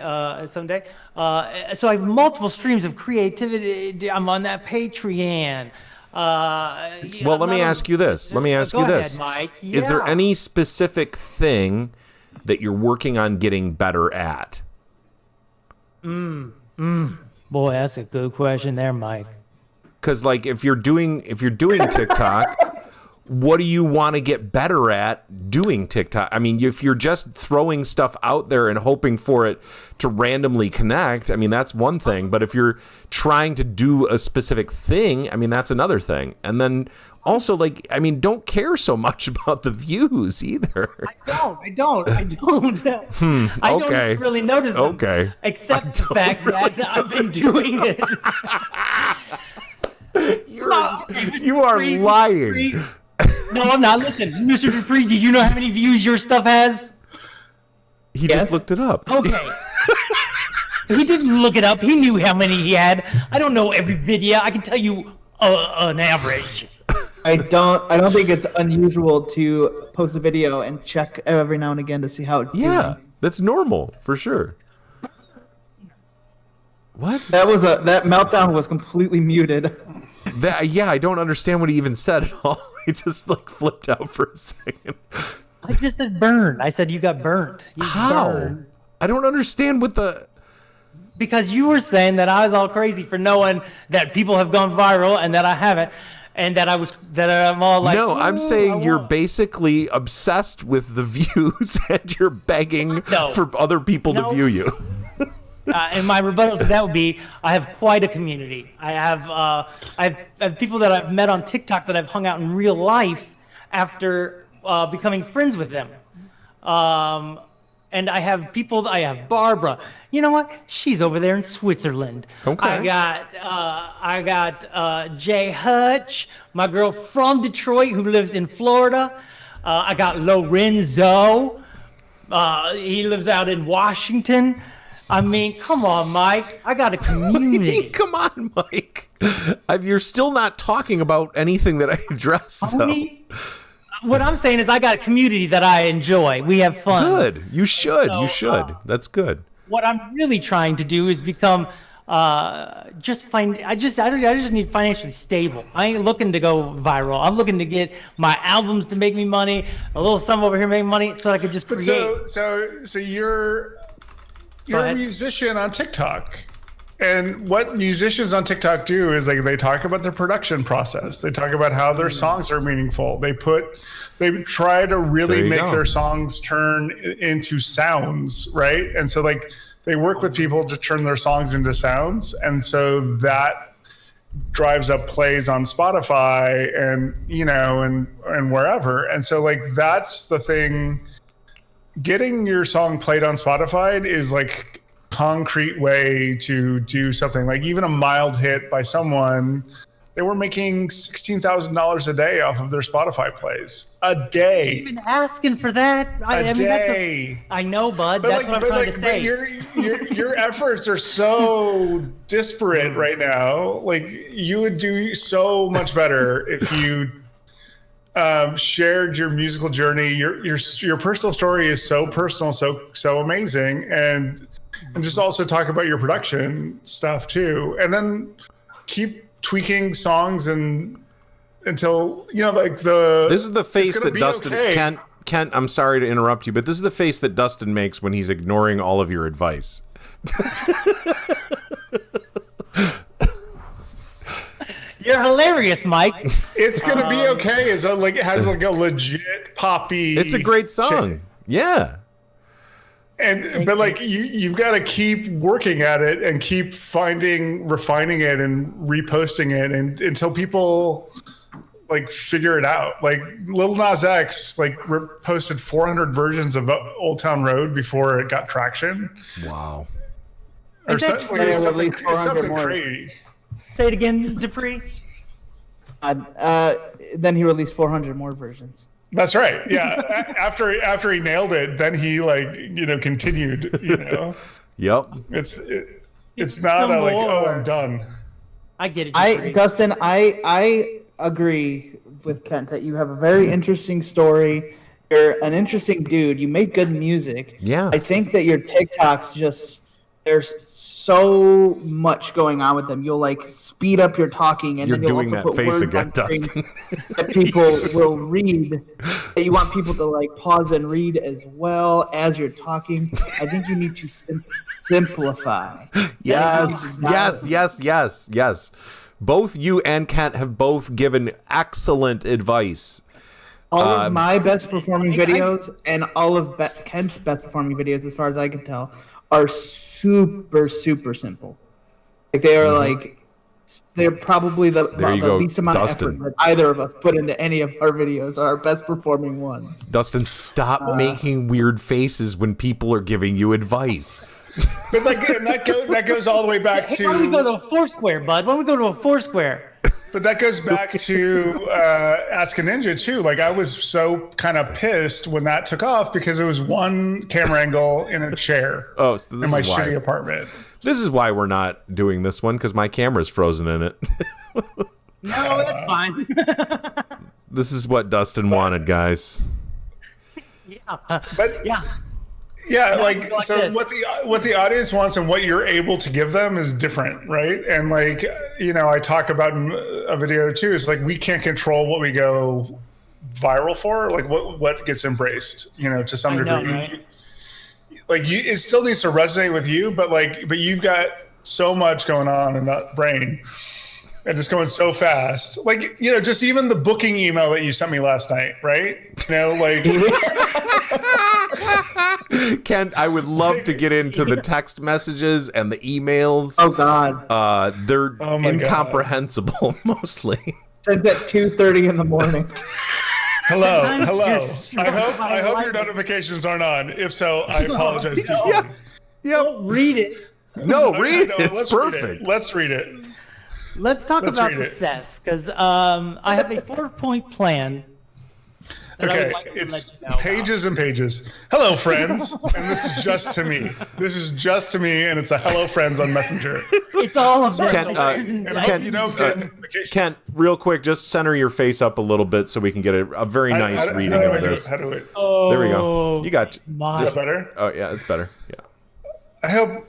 someday. So I have multiple streams of creativity. I'm on that Patreon. Well, let me ask you this. Let me ask you this. Go ahead, Mike. Is there Yeah. any specific thing that you're working on getting better at? Boy, that's a good question there, Mike. Because like if you're doing TikTok, what do you want to get better at doing TikTok? I mean, if you're just throwing stuff out there and hoping for it to randomly connect, I mean, that's one thing. But if you're trying to do a specific thing, I mean, that's another thing. And then also, like, I mean, don't care so much about the views either. I don't. I don't Okay. really notice them. Okay. Except the fact that I've been doing it. You are lying. No, I'm not. Listen, Mr. Dupree, do you know how many views your stuff has? He just looked it up. Okay. He didn't look it up. He knew how many he had. I don't know every video. I can tell you an average. I don't think it's unusual to post a video and check every now and again to see how it's Yeah, doing. that's normal for sure. What? That meltdown was completely muted. Yeah, I don't understand what he even said at all. He just like flipped out for a second. I just said burned. I said you got burnt. You How? burned. I don't understand what the. Because you were saying that I was all crazy for knowing that people have gone viral and that I haven't, and that I'm all like. No, I'm "Ooh, saying I you're won't." basically obsessed with the views and you're begging No. for other people No. to view you. And my rebuttal to that would be, I have quite a community. I have people that I've met on TikTok that I've hung out in real life after becoming friends with them. And I have people. I have Barbara. You know what? She's over there in Switzerland. Okay. I got Jay Hutch, my girl from Detroit who lives in Florida. I got Lorenzo. He lives out in Washington. I mean, come on, Mike. I got a community. Come on, Mike. You're still not talking about anything that I addressed, though. Homie, what I'm saying is I got a community that I enjoy. We have fun. Good. You should. So, You should. That's good. What I'm really trying to do is become I just need financially stable. I ain't looking to go viral. I'm looking to get my albums to make me money, a little sum over here make money so I could just create. So you're a ahead. musician on TikTok. And what musicians on TikTok do is like they talk about their production process. They talk about how their songs are meaningful. They try to really There you make go. their songs turn into sounds, right? And so like they work with people to turn their songs into sounds. And so that drives up plays on Spotify and, you know, and wherever. And so like that's the thing. Getting your song played on Spotify is like concrete way to do something. Like even a mild hit by someone, they were making $16,000 a day off of their Spotify plays. A day. Been asking for that. A day. I know, bud. But That's what I'm trying to say. Your efforts are so disparate right now. Like you would do so much better if you shared your musical journey. Your personal story is so personal, so amazing, and just also talk about your production stuff too, and then keep tweaking songs until you know like the. This is the face it's gonna that be Dustin okay. Kent. I'm sorry to interrupt you, but this is the face that Dustin makes when he's ignoring all of your advice. You're hilarious, Mike. It's gonna be okay. It has like a legit poppy. It's a great song. chick. Yeah. But like you've got to keep working at it and keep refining it and reposting it and until people like figure it out. Like Lil Nas X posted 400 versions of Old Town Road before it got traction. Wow. Or Is that something, true? something, 400 something more. crazy. Say it again, Dupree. Then he released 400 more versions. That's right. Yeah. after he nailed it, then he continued. Yep. It's not some like more. I'm done. I get it, Dupree. Dustin, I agree with Kent that you have a very interesting story You're an interesting dude. You make good music. Yeah. I think that your TikToks there's so much going on with them. You'll like speed up your talking, and You're then you'll doing also that put face words again, on screen Dustin. that people will read. That you want people to like pause and read as well as you're talking. I think you need to simplify. Yes. Both you and Kent have both given excellent advice. All of my best performing videos and all of Kent's best performing videos, as far as I can tell, are super simple. Like they are they're probably the least amount Dustin. of effort that either of us put into any of our videos are our best performing ones. Dustin, stop making weird faces when people are giving you advice. But like, and that goes all the way back to. Why don't we go to a Foursquare, bud? Why don't we go to a Foursquare? But that goes back to Ask a Ninja too. Like I was so kind of pissed when that took off because it was one camera angle in a chair Oh, so this in my is why. shitty apartment. This is why we're not doing this one, because my camera's frozen in it. No, that's fine. This is what Dustin wanted, guys. But Yeah. yeah, like so this. what the audience wants and what you're able to give them is different, right? And like, I talk about in a video too, is like we can't control what we go viral for, like what gets embraced, to some degree. know, right? Like it still needs to resonate with you, but you've got so much going on in that brain and just going so fast. Like, just even the booking email that you sent me last night, right? Kent, I would love to get into the text messages and the emails. Oh God! They're my incomprehensible mostly. Sent at 2:30 in the morning. Hello. Just I my hope life. your notifications aren't on. If so, I apologize to you. Yep. Don't read it. No, read No, it. It's let's perfect. Read it. Let's read it. Let's talk Let's about read it. success, because I have a 4-point plan. that I would Okay, like to it's let you know about. pages and pages. Hello, friends, and this is just to me. This is just to me, and it's a hello, friends on Messenger. It's all of Sorry, them. sorry. And And I I hope can- Kent, real quick, just center your face up a little bit so we can get a very nice reading of this. How do it? Oh, There we go. You got. my. Is that better? Oh yeah, it's better. Yeah. I hope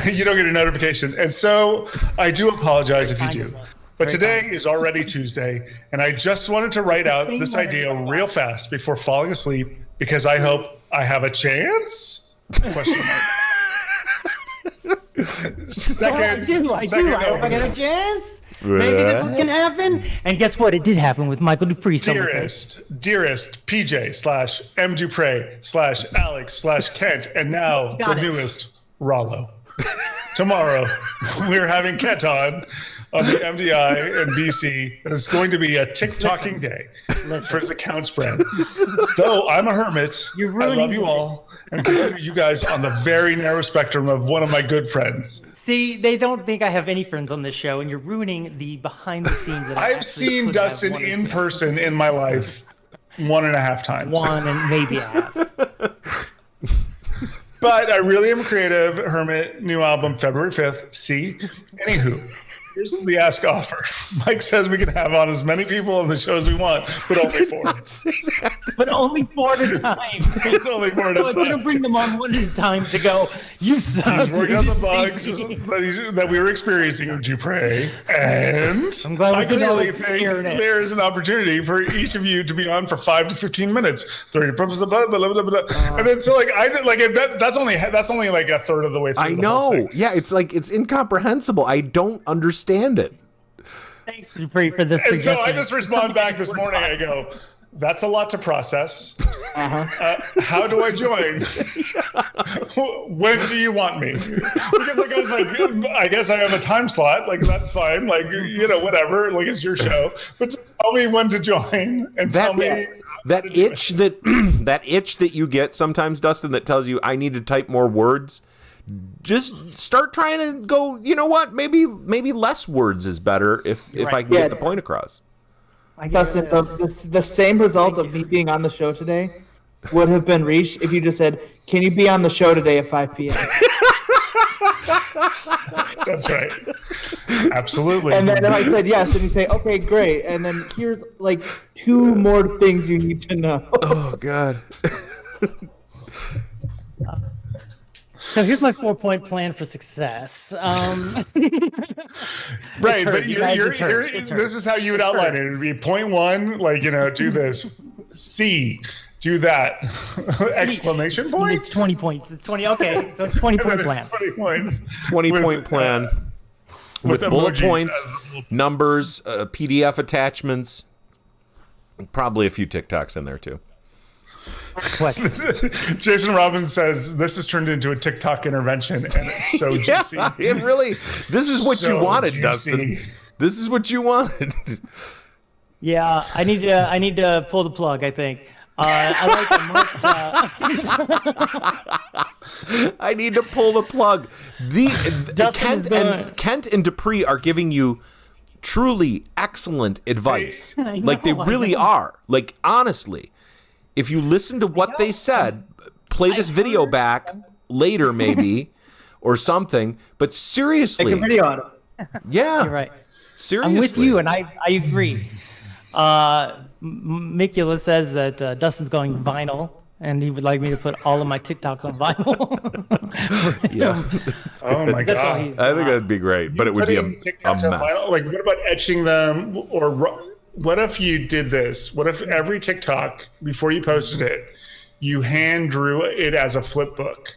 you don't get a notification, and so I do apologize if you do. But today is already Tuesday, and I just wanted to write out this idea real fast before falling asleep because I hope I have a chance? Question mark. I do. I hope I get a chance. Maybe this can happen. And guess what? It did happen with Michael Dupree. Dearest PJ / M Dupre / Alex / Kent, and now Got the it. newest Rollo. Tomorrow we're having Kent on the MDI and BC, and it's going to be a TiKTalKing day for his accounts brand. Though I'm a hermit, You're I ruining love you it. all and consider you guys on the very narrow spectrum of one of my good friends. See, they don't think I have any friends on this show, and you're ruining the behind the scenes. That I I've actually seen could have Dustin one or in two. person in my life 1.5 times. One and maybe a half. But I really am a creative. Hermit, new album, February 5th. See? Anywho, here's the ask offer. Mike says we can have on as many people on the show as we want, but only 4. But only 4 at a time. Only 4 at So a I'm going to time. bring them on one at a time to go, you suck. He's working on the bugs that we were experiencing with Dupre. And I'm glad we I did that clearly with think internet. there is an opportunity for each of you to be on for 5 to 15 minutes. 30 purposes, blah, blah, blah, blah, blah. And then so like I did like that's only like a third of the way through. I the whole know. thing. Yeah, it's like it's incomprehensible. I don't understand it. Thanks, Dupree, for this And so suggestion. I just respond back this morning. I go, that's a lot to process. How do I join? When do you want me? Because like I was like, I guess I have a time slot. Like that's fine. Like whatever. Like it's your show. But just tell me when to join and tell me. That itch that that itch that you get sometimes, Dustin, that tells you I need to type more words. Just start trying to go. You know what? Maybe less words is better if I can get the point across. Dustin, the same result of me being on the show today would have been reached if you just said, "Can you be on the show today at 5 p.m.?" That's right. Absolutely. And then if I said yes, then you say, okay, great. And then here's like 2 more things you need to know. Oh God. So here's my 4-point plan for success. Right, heard, but you guys, you're, it's heard, it's this is how you would outline it. It would be point 1, like, do this. C, do that. Exclamation point. It's 20 points. It's 20. Okay, so it's 20-point plan. 20 points. 20-point plan with bullet emojis points, as the numbers, PDF attachments, probably a few TikToks in there too. Question. Jason Robbins says this has turned into a TikTok intervention, and it's so juicy. Yeah, it really. This is what you So wanted, juicy. Dustin. This is what you wanted. Yeah, I need to pull the plug, I think. I like the Mark's, I need to pull the plug. Dustin is Kent and Dupree are giving you truly excellent advice. I Like they know, I really know. are. Like honestly, if you listen to what they said, play this video back later maybe or something. But seriously, Make a video on it. yeah, You're right. seriously, I'm with you, and I agree. Mikula says that Dustin's going vinyl, and he would like me to put all of my TikToks on vinyl. Yeah. Oh my That's all god! he's I think got. that'd be great, but it would be a Putting TikToks on mess. vinyl, like, what about etching them? Or what if you did this? What if every TikTok, before you posted it, you hand drew it as a flip book?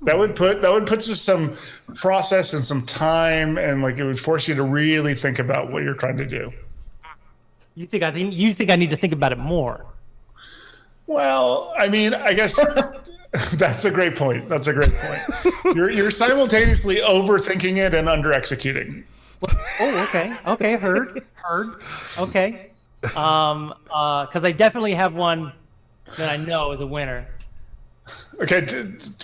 That would put just some process and some time, and like it would force you to really think about what you're trying to do. You think I need to think about it more? Well, I mean, I guess that's a great point. That's a great point. You're simultaneously overthinking it and under executing. Oh, okay, heard. Okay, because I definitely have one that I know is a winner. Okay,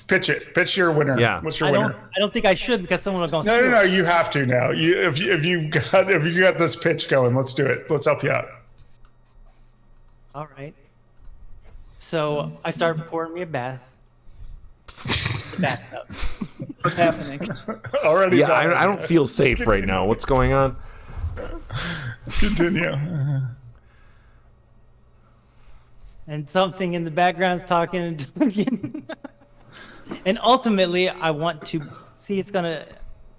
pitch it. Pitch your winner. Yeah. What's your I winner? don't think I should because someone will go. No. You have to now. If you got this pitch going, let's do it. Let's help you out. All right. So I start pouring me a bath. The bathtub. What's happening? Already. Yeah, done. I don't feel safe right now. What's going on? Continue. And something in the background's talking and talking. And ultimately, I want to see it's gonna.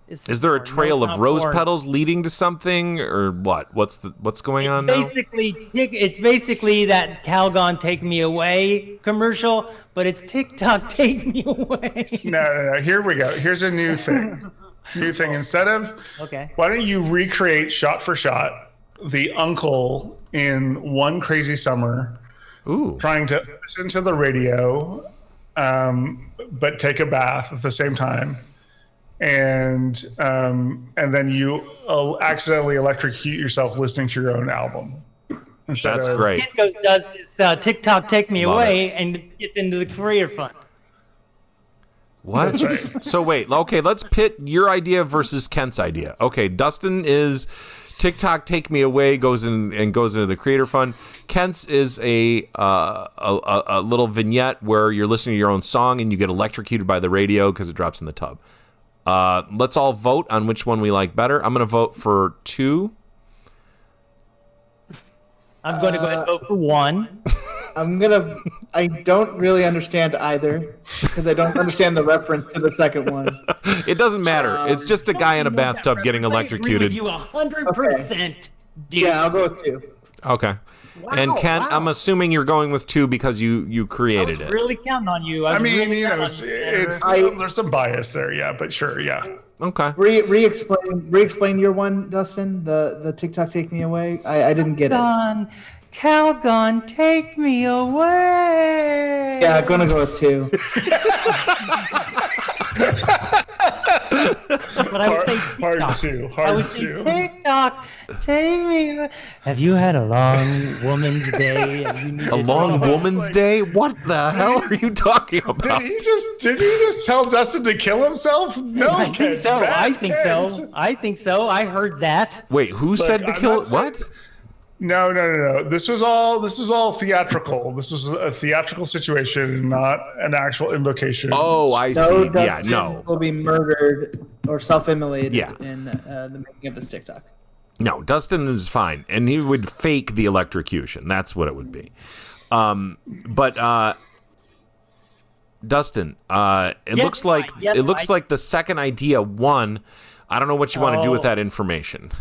Is there a trail of rose petals leading to something, or what? What's going on now? It's basically that Calgon Take Me Away commercial, but it's TikTok Take Me Away. No. Here we go. Here's a new thing. Instead of Okay. why don't you recreate shot for shot the uncle in One Crazy Summer Ooh, trying to listen to the radio, but take a bath at the same time, and then you accidentally electrocute yourself listening to your own album. that's great. Kid does this TikTok Take Me Love Away and gets into the career fund. What? That's right. So wait, okay, let's pit your idea versus Kent's idea. Okay, Dustin is TikTok Take Me Away goes into the creator fund. Kent's is a little vignette where you're listening to your own song and you get electrocuted by the radio because it drops in the tub. Let's all vote on which one we like better. I'm going to vote for 2. I'm going to go ahead and vote for 1. I don't really understand either because I don't understand the reference to the second one. It doesn't matter. It's just a guy in a bathtub getting I agree with electrocuted. you 100%. Dude. Yeah, I'll go with 2. Okay. And Kent, wow. I'm assuming you're going with 2 because you created it. Really counting on you. I mean, really you know, counting on you. there's some bias there, yeah, but sure, yeah. Okay. Re-explain your one, Dustin. The TikTok Take Me Away. I didn't get it. Calgon, take me away. Yeah, I'm gonna go with 2. But I would say Hard TikTok. to. I would say TikTok, take me away. Have you had a long woman's day? And you need A long woman's day? What the hell are you talking about? Did he just tell Dustin to kill himself? No, I think Kent, so. bad I think Kent. so. I think so. I heard that. Wait, who said to I'm kill not saying- what? No. This was all theatrical. This was a theatrical situation, not an actual invocation. Oh, I No, see. Yeah, Dustin no. will be murdered or self-immolated Yeah. in the making of this TikTok. No, Dustin is fine, and he would fake the electrocution. That's what it would be. But Dustin, it looks like Mike. like the second idea won. I don't know what you want to do with that information.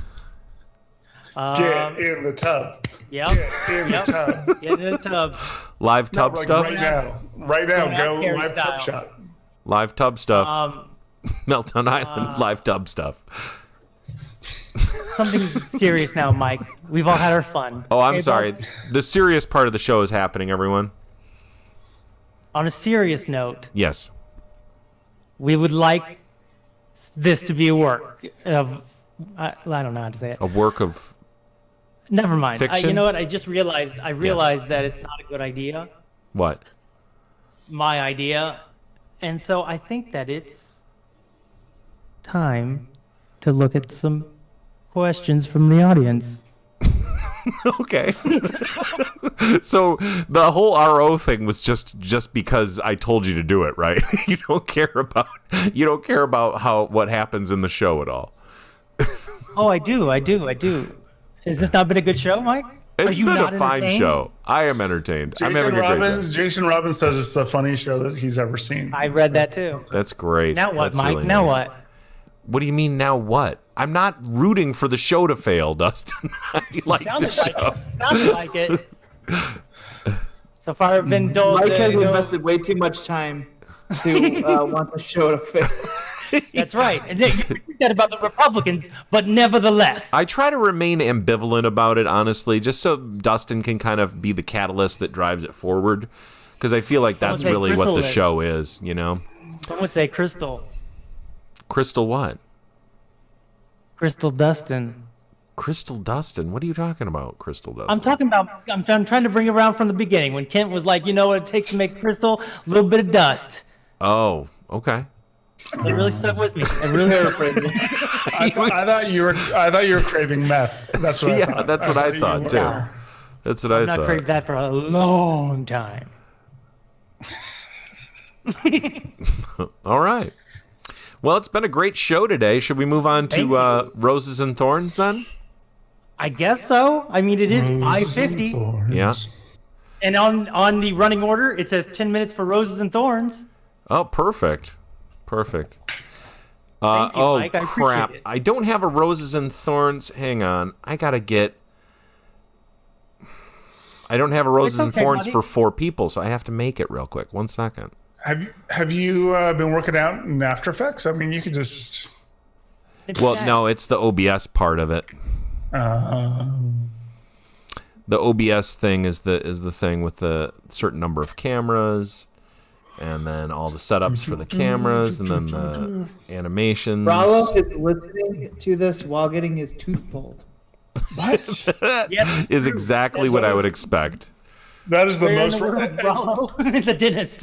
Get in the tub. Yep. Get in the tub. Get in the tub. Live tub Like stuff. Right now, go Carrie live style. tub shot. Live tub stuff. Meltdown Island. Live tub stuff. Something serious now, Mike. We've all had our fun. Oh, I'm Okay, sorry. but The serious part of the show is happening, everyone. on a serious note, Yes. we would like this to be a work of. I don't know how to say it. A work of Never mind. fiction? You know what? I just realized. I realized that it's not a good idea. what? My idea, and so I think that it's time to look at some questions from the audience. Okay. So the whole RO thing was just because I told you to do it, right? You don't care about what happens in the show at all. Oh, I do. Has this not been a good show, Mike? Are It's you been not a fine entertained? show. I am entertained. I'm having a great day. Jason Robbins says it's the funniest show that he's ever seen. I read that too. That's great. Now what, That's Mike? really Now nice. what? What do you mean now what? I'm not rooting for the show to fail, Dustin. I like the show. Sounded like it. So far, I've been told. Mike has invested way too much time to want the show to fail. That's right. And then you repeat that about the Republicans, but nevertheless. I try to remain ambivalent about it, honestly, just so Dustin can kind of be the catalyst that drives it forward. Because I feel like that's say really what Crystal the is. show is, you know? Some would say Crystal. Crystal what? Crystal Dustin. Crystal Dustin? What are you talking about, Crystal Dustin? I'm trying to bring it around from the beginning when Kent was like, you know what it takes to make Crystal? A little bit of dust. Oh, okay. It really stuck with me. It really stuck with me. I thought you were craving meth. That's what I Yeah, thought. that's what I thought, you too. were. That's what I I've not thought. craved that for a long time. All right. Well, it's been a great show today. Should we move on Thank to Roses and Thorns then? I guess so. I mean, it is 5:50, Yeah. and on the running order, it says 10 minutes for Roses and Thorns. Oh, perfect. Perfect. Thank you, oh, Mike. I appreciate crap. it. I don't have a Roses and Thorns. Hang on. I don't have a Roses and okay, Thorns buddy. for 4 people, so I have to make it real quick. 1 second. Have you been working out in After Effects? I mean, you could just. Well, no, it's the OBS part of it. The OBS thing is the thing with the certain number of cameras, and then all the setups for the cameras, and then the animations. Bravo is listening to this while getting his tooth pulled. What? Yes, is exactly what I would expect. That is the where in most. the world is Bravo? The dentist.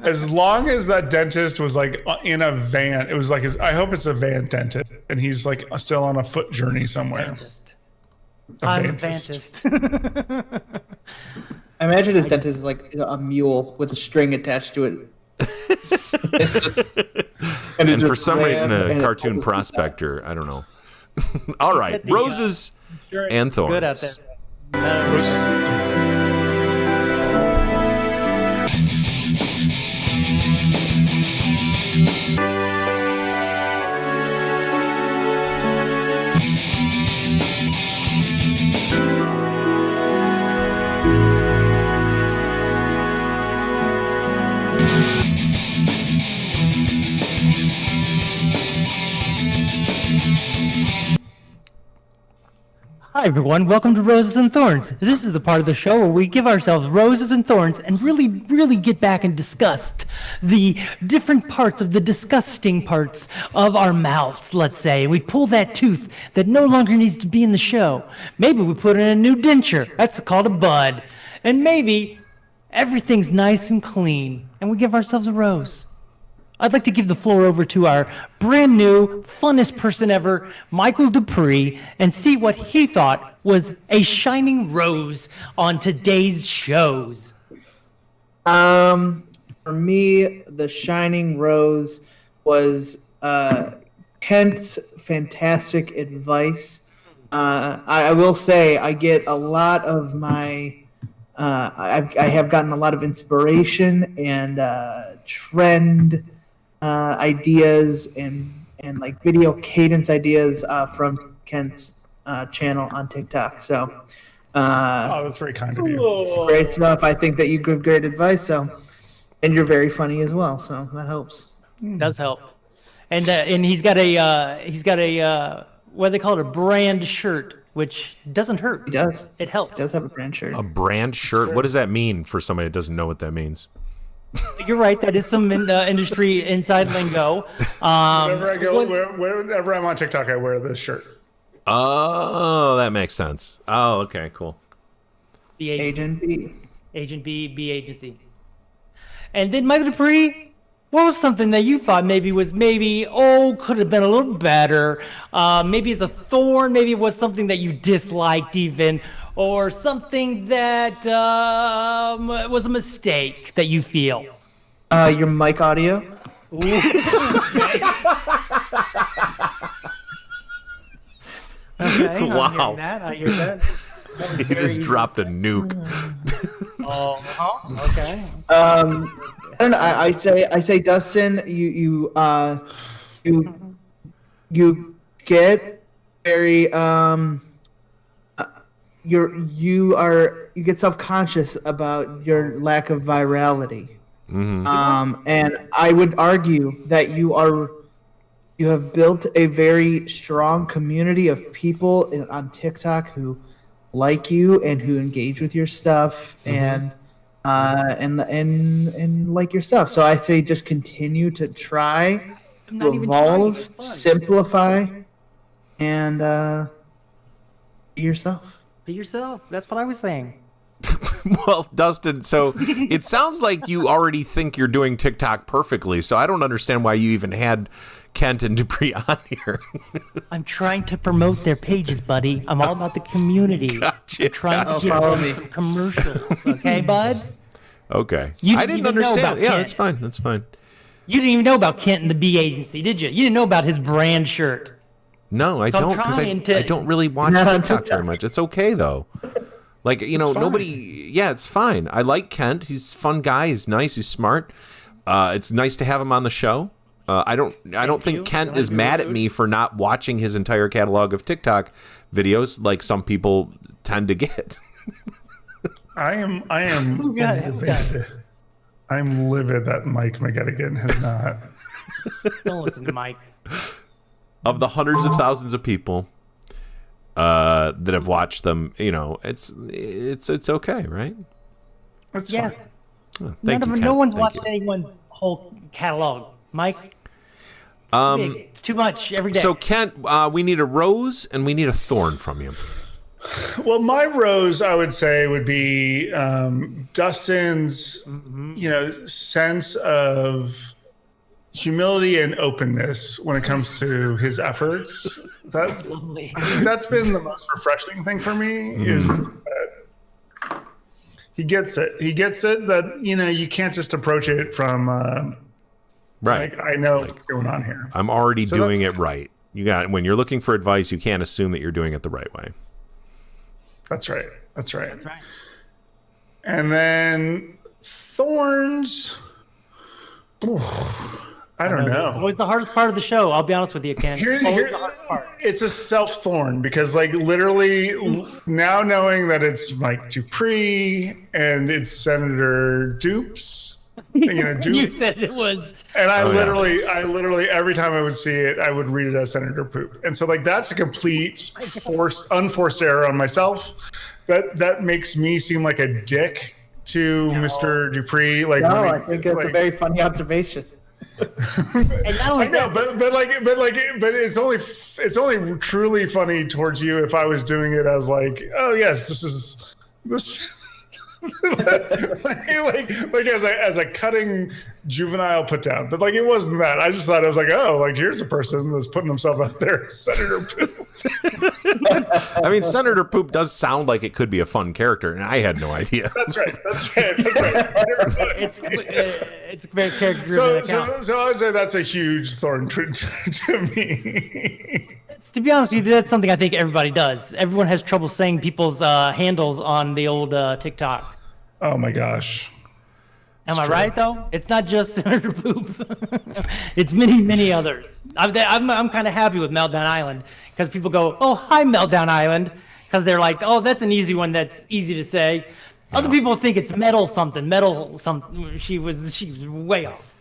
As long as that dentist was like in a van, it was like I hope it's a van dentist, and he's like still on a foot journey somewhere. Dentist. I'm a dentist. dentist. I imagine his dentist is like a mule with a string attached to it. it And for just some ran reason, and a it cartoon pulled his teeth out. prospector. I don't know. All right, the, Roses Sure, and it's good out Thorns. there. Hi everyone, welcome to Roses and Thorns. This is the part of the show where we give ourselves roses and thorns and really get back and discuss the different parts of the disgusting parts of our mouths, let's say. We pull that tooth that no longer needs to be in the show. Maybe we put in a new denture, that's called a bud. And maybe everything's nice and clean and we give ourselves a rose. I'd like to give the floor over to our brand new, funnest person ever, Michael Dupree, and see what he thought was a shining rose on today's shows. For me, the shining rose was Kent's fantastic advice. I will say I get a lot of my I have gotten a lot of inspiration and trend ideas and like video cadence ideas from Kent's channel on TikTok. So that's very kind of you. great stuff. I think that you give great advice. So, and you're very funny as well. So that helps. Does help. And he's got a what do they call it, a brand shirt, which doesn't hurt. He does. It helps. He does have a brand shirt. A brand shirt? What does that mean for somebody that doesn't know what that means? You're right. That is some industry inside lingo. Whenever I'm on TikTok, I wear this shirt. Oh, that makes sense. Oh, okay, cool. The Agent B. Agent B agency. And then Michael Dupree, what was something that you thought maybe could have been a little better? Maybe it's a thorn. Maybe it was something that you disliked even, or something that was a mistake that you feel. Your mic audio. Okay, Wow. I hear that. He just dropped a nuke. Okay. And I say, Dustin, you get very you get self-conscious about your lack of virality. And I would argue that you have built a very strong community of people on TikTok who like you and who engage with your stuff and like your stuff. So I say just continue to try to evolve, simplify, and be yourself. Be yourself. That's what I was saying. Well, Dustin, so it sounds like you already think you're doing TikTok perfectly, so I don't understand why you even had Kent and Dupree on here. I'm trying to promote their pages, buddy. I'm all about the community. Gotcha. I'm trying to Follow get me. some commercials. Okay, bud? Okay. You I didn't didn't even know understand. about Yeah, Kent. that's fine. That's fine. You didn't even know about Kent and the B agency, did you? You didn't know about his brand shirt. No, I So I'm don't, because trying to- I don't really watch not on TikTok very TikTok. much. It's okay though. Like, you know, fine. nobody. Yeah, it's fine. I like Kent. He's a fun guy. He's nice. He's smart. It's nice to have him on the show. I don't think you. Kent Don't is be mad at rude. me for not watching his entire catalog of TikTok videos, like some people tend to get. I am got it? livid. I'm livid that Mike McGettigan has not. Don't listen to Mike. Of the hundreds of thousands of people that have watched them, you know, it's okay, right? That's Yes. Oh, thank you, No Kent. one's Thank watched you. anyone's whole catalog. Mike? Big. It's too much every day. So Kent, we need a rose and we need a thorn from you. fine. Well, my rose, I would say, would be Dustin's, sense of humility and openness when it comes to his efforts. That's Lovely. I think that's been the most refreshing thing for me is that he gets it. He gets it that, you can't just approach it from, Right. like, I know what's going on here. I'm already So doing that's- it right. When you're looking for advice, you can't assume that you're doing it the right way. That's right. That's right. That's right. And then thorns. I don't know. Always the hardest part of the show. I'll be honest with you, Ken. Here, Always the hardest part. it's a self thorn because, like, literally now knowing that it's Mike Dupree and it's Senator Dupes, You Dupe, said it was. and I Oh, yeah. literally, every time I would see it, I would read it as Senator Poop, and so like that's a complete unforced error on myself. That makes me seem like a dick to Mr. Dupree. Like, No, when I think that's a very funny observation. And not only I know, that, but it's only truly funny towards you if I was doing it as like, oh yes, this like as a cutting juvenile put down, but like it wasn't that. I just thought I was like, oh, like here's a person that's putting himself out there, Senator Poop. I mean, Senator Poop does sound like it could be a fun character, and I had no idea. That's right. It's a very character-driven account. So I would say that's a huge thorn to me. To be honest with you, that's something I think everybody does. Everyone has trouble saying people's handles on the old TikTok. Oh my gosh. Am I right though? It's not just Senator Poop. It's many others. I'm kind of happy with Meltdown Island because people go, "Oh, hi Meltdown Island," because they're like, "Oh, that's an easy one. That's easy to say." Yeah. Other people think it's metal something. She was way off.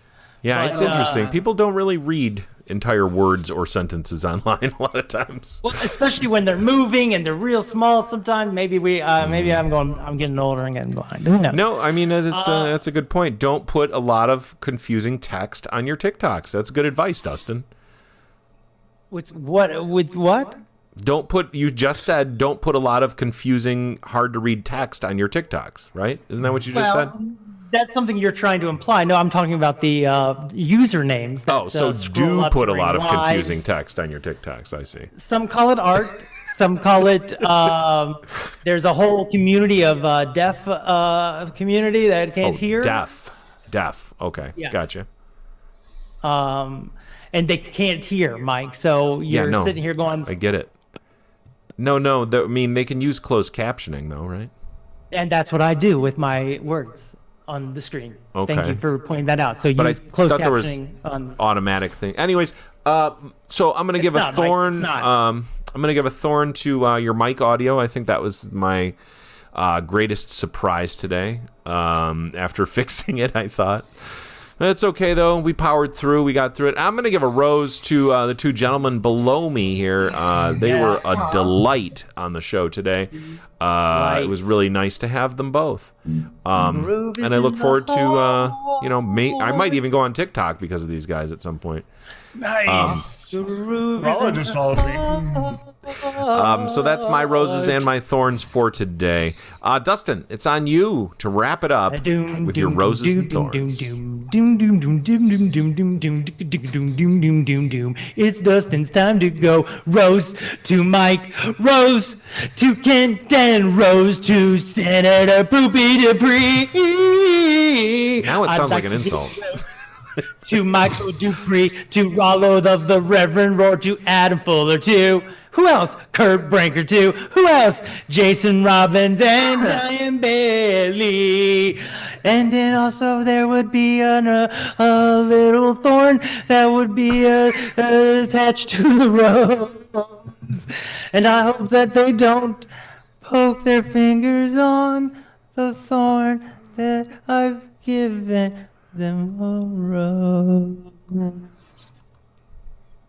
Yeah, But, it's interesting. People don't really read entire words or sentences online a lot of times. Well, especially when they're moving and they're real small. Sometimes maybe I'm getting older and getting blind. Who knows? No, I mean that's a good point. Don't put a lot of confusing text on your TikToks. That's good advice, Dustin. With what? Don't put. You just said don't put a lot of confusing, hard to read text on your TikToks, right? Isn't that what you just said? That's something you're trying to imply. No, I'm talking about the usernames. That, so do put a lot of confusing text on your TikToks. I see. Some call it art. Some call it. There's a whole community of deaf community that can't hear. Deaf. Okay, yes. Gotcha. And they can't hear, Mike. So you're sitting here going. I get it. No. I mean, they can use closed captioning, though, right? And that's what I do with my words on the screen. Okay. Thank you for pointing that out. So use closed captioning on automatic thing. Anyways, so I'm gonna give a thorn. I'm gonna give a thorn to your mic audio. I think that was my greatest surprise today. After fixing it, I thought. That's okay, though. We powered through. We got through it. I'm going to give a rose to the two gentlemen below me here. They were a delight on the show today. It was really nice to have them both. And I look forward to, I might even go on TikTok because of these guys at some point. Nice. Paula just followed me. So that's my roses and my thorns for today. Dustin, it's on you to wrap it up with your roses and thorns. It's Dustin's time to go. Rose to Mike, rose to Kent, and rose to Senator Poopy Dupree. Now it sounds like an insult. To Michael Dupree, to Rollo of the Reverend Roar, to Adam Fuller, to who else? Kurt Branker, to who else? Jason Robbins and Diane Bailey. And then also there would be a little thorn that would be attached to the rose. And I hope that they don't poke their fingers on the thorn that I've given them a rose.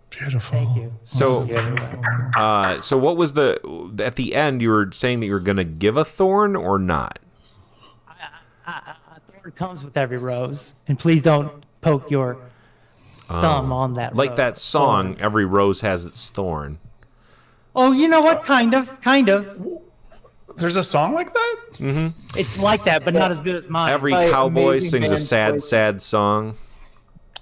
Beautiful. Thank you. So what was at the end? You were saying that you were going to give a thorn or not? A thorn comes with every rose, and please don't poke your thumb on that. Like rose. that song, "Every Rose Has Its Thorn." Oh, you know what? Kind of. There's a song like that? Mm-hmm. It's like that, but not as good as mine. Every cowboy sings a sad song.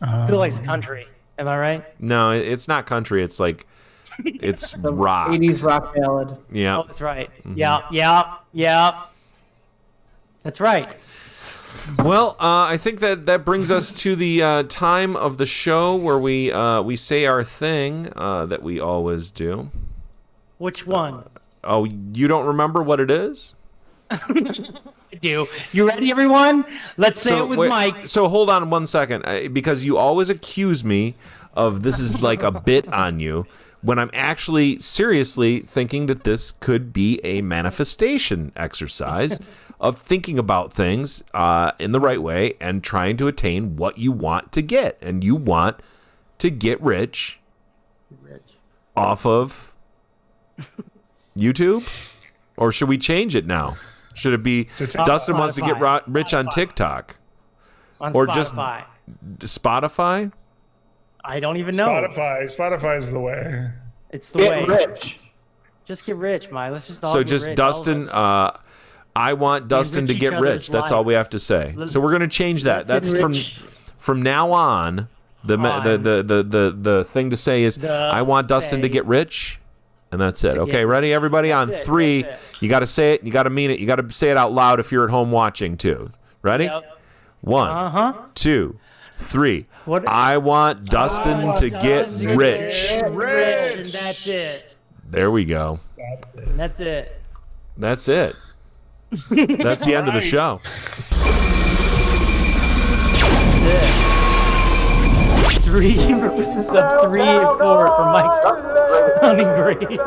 I feel like it's country. Am I right? No, it's not country. It's like, it's rock. 80s rock ballad. Yeah. Oh, that's right. Mm-hmm. Yeah. That's right. Well, I think that brings us to the time of the show where we say our thing that we always do. Which one? Oh, you don't remember what it is? I do. You ready, everyone? Let's say it with Mike. So hold on 1 second, because you always accuse me of this is like a bit on you, when I'm actually seriously thinking that this could be a manifestation exercise of thinking about things in the right way and trying to attain what you want to get. And you want to get rich off of YouTube? Or should we change it now? Should it be Dustin wants to get rich on TikTok? Or just Spotify? I don't even know. Spotify's the way. It's the way. Get rich. Just get rich, Mike. Let's just So just rich, Dustin I want Dustin to enrich get each rich. other's That's all we lives. have to say. So we're going to change that. Let's That's enrich from now on. The thing to say is, I want Dustin to get rich, and that's it. Okay, ready, everybody? On it, 3, that's it. you got to say it. And you got to mean it. You got to say it out loud if you're at home watching too. Ready? Yep. 1, 2, 3. What- I want Dustin to get rich. And that's it. There we go. And that's it. That's it. That's the end of the show. Yeah. 3 versus 3 and 4 for Mike's sounding great.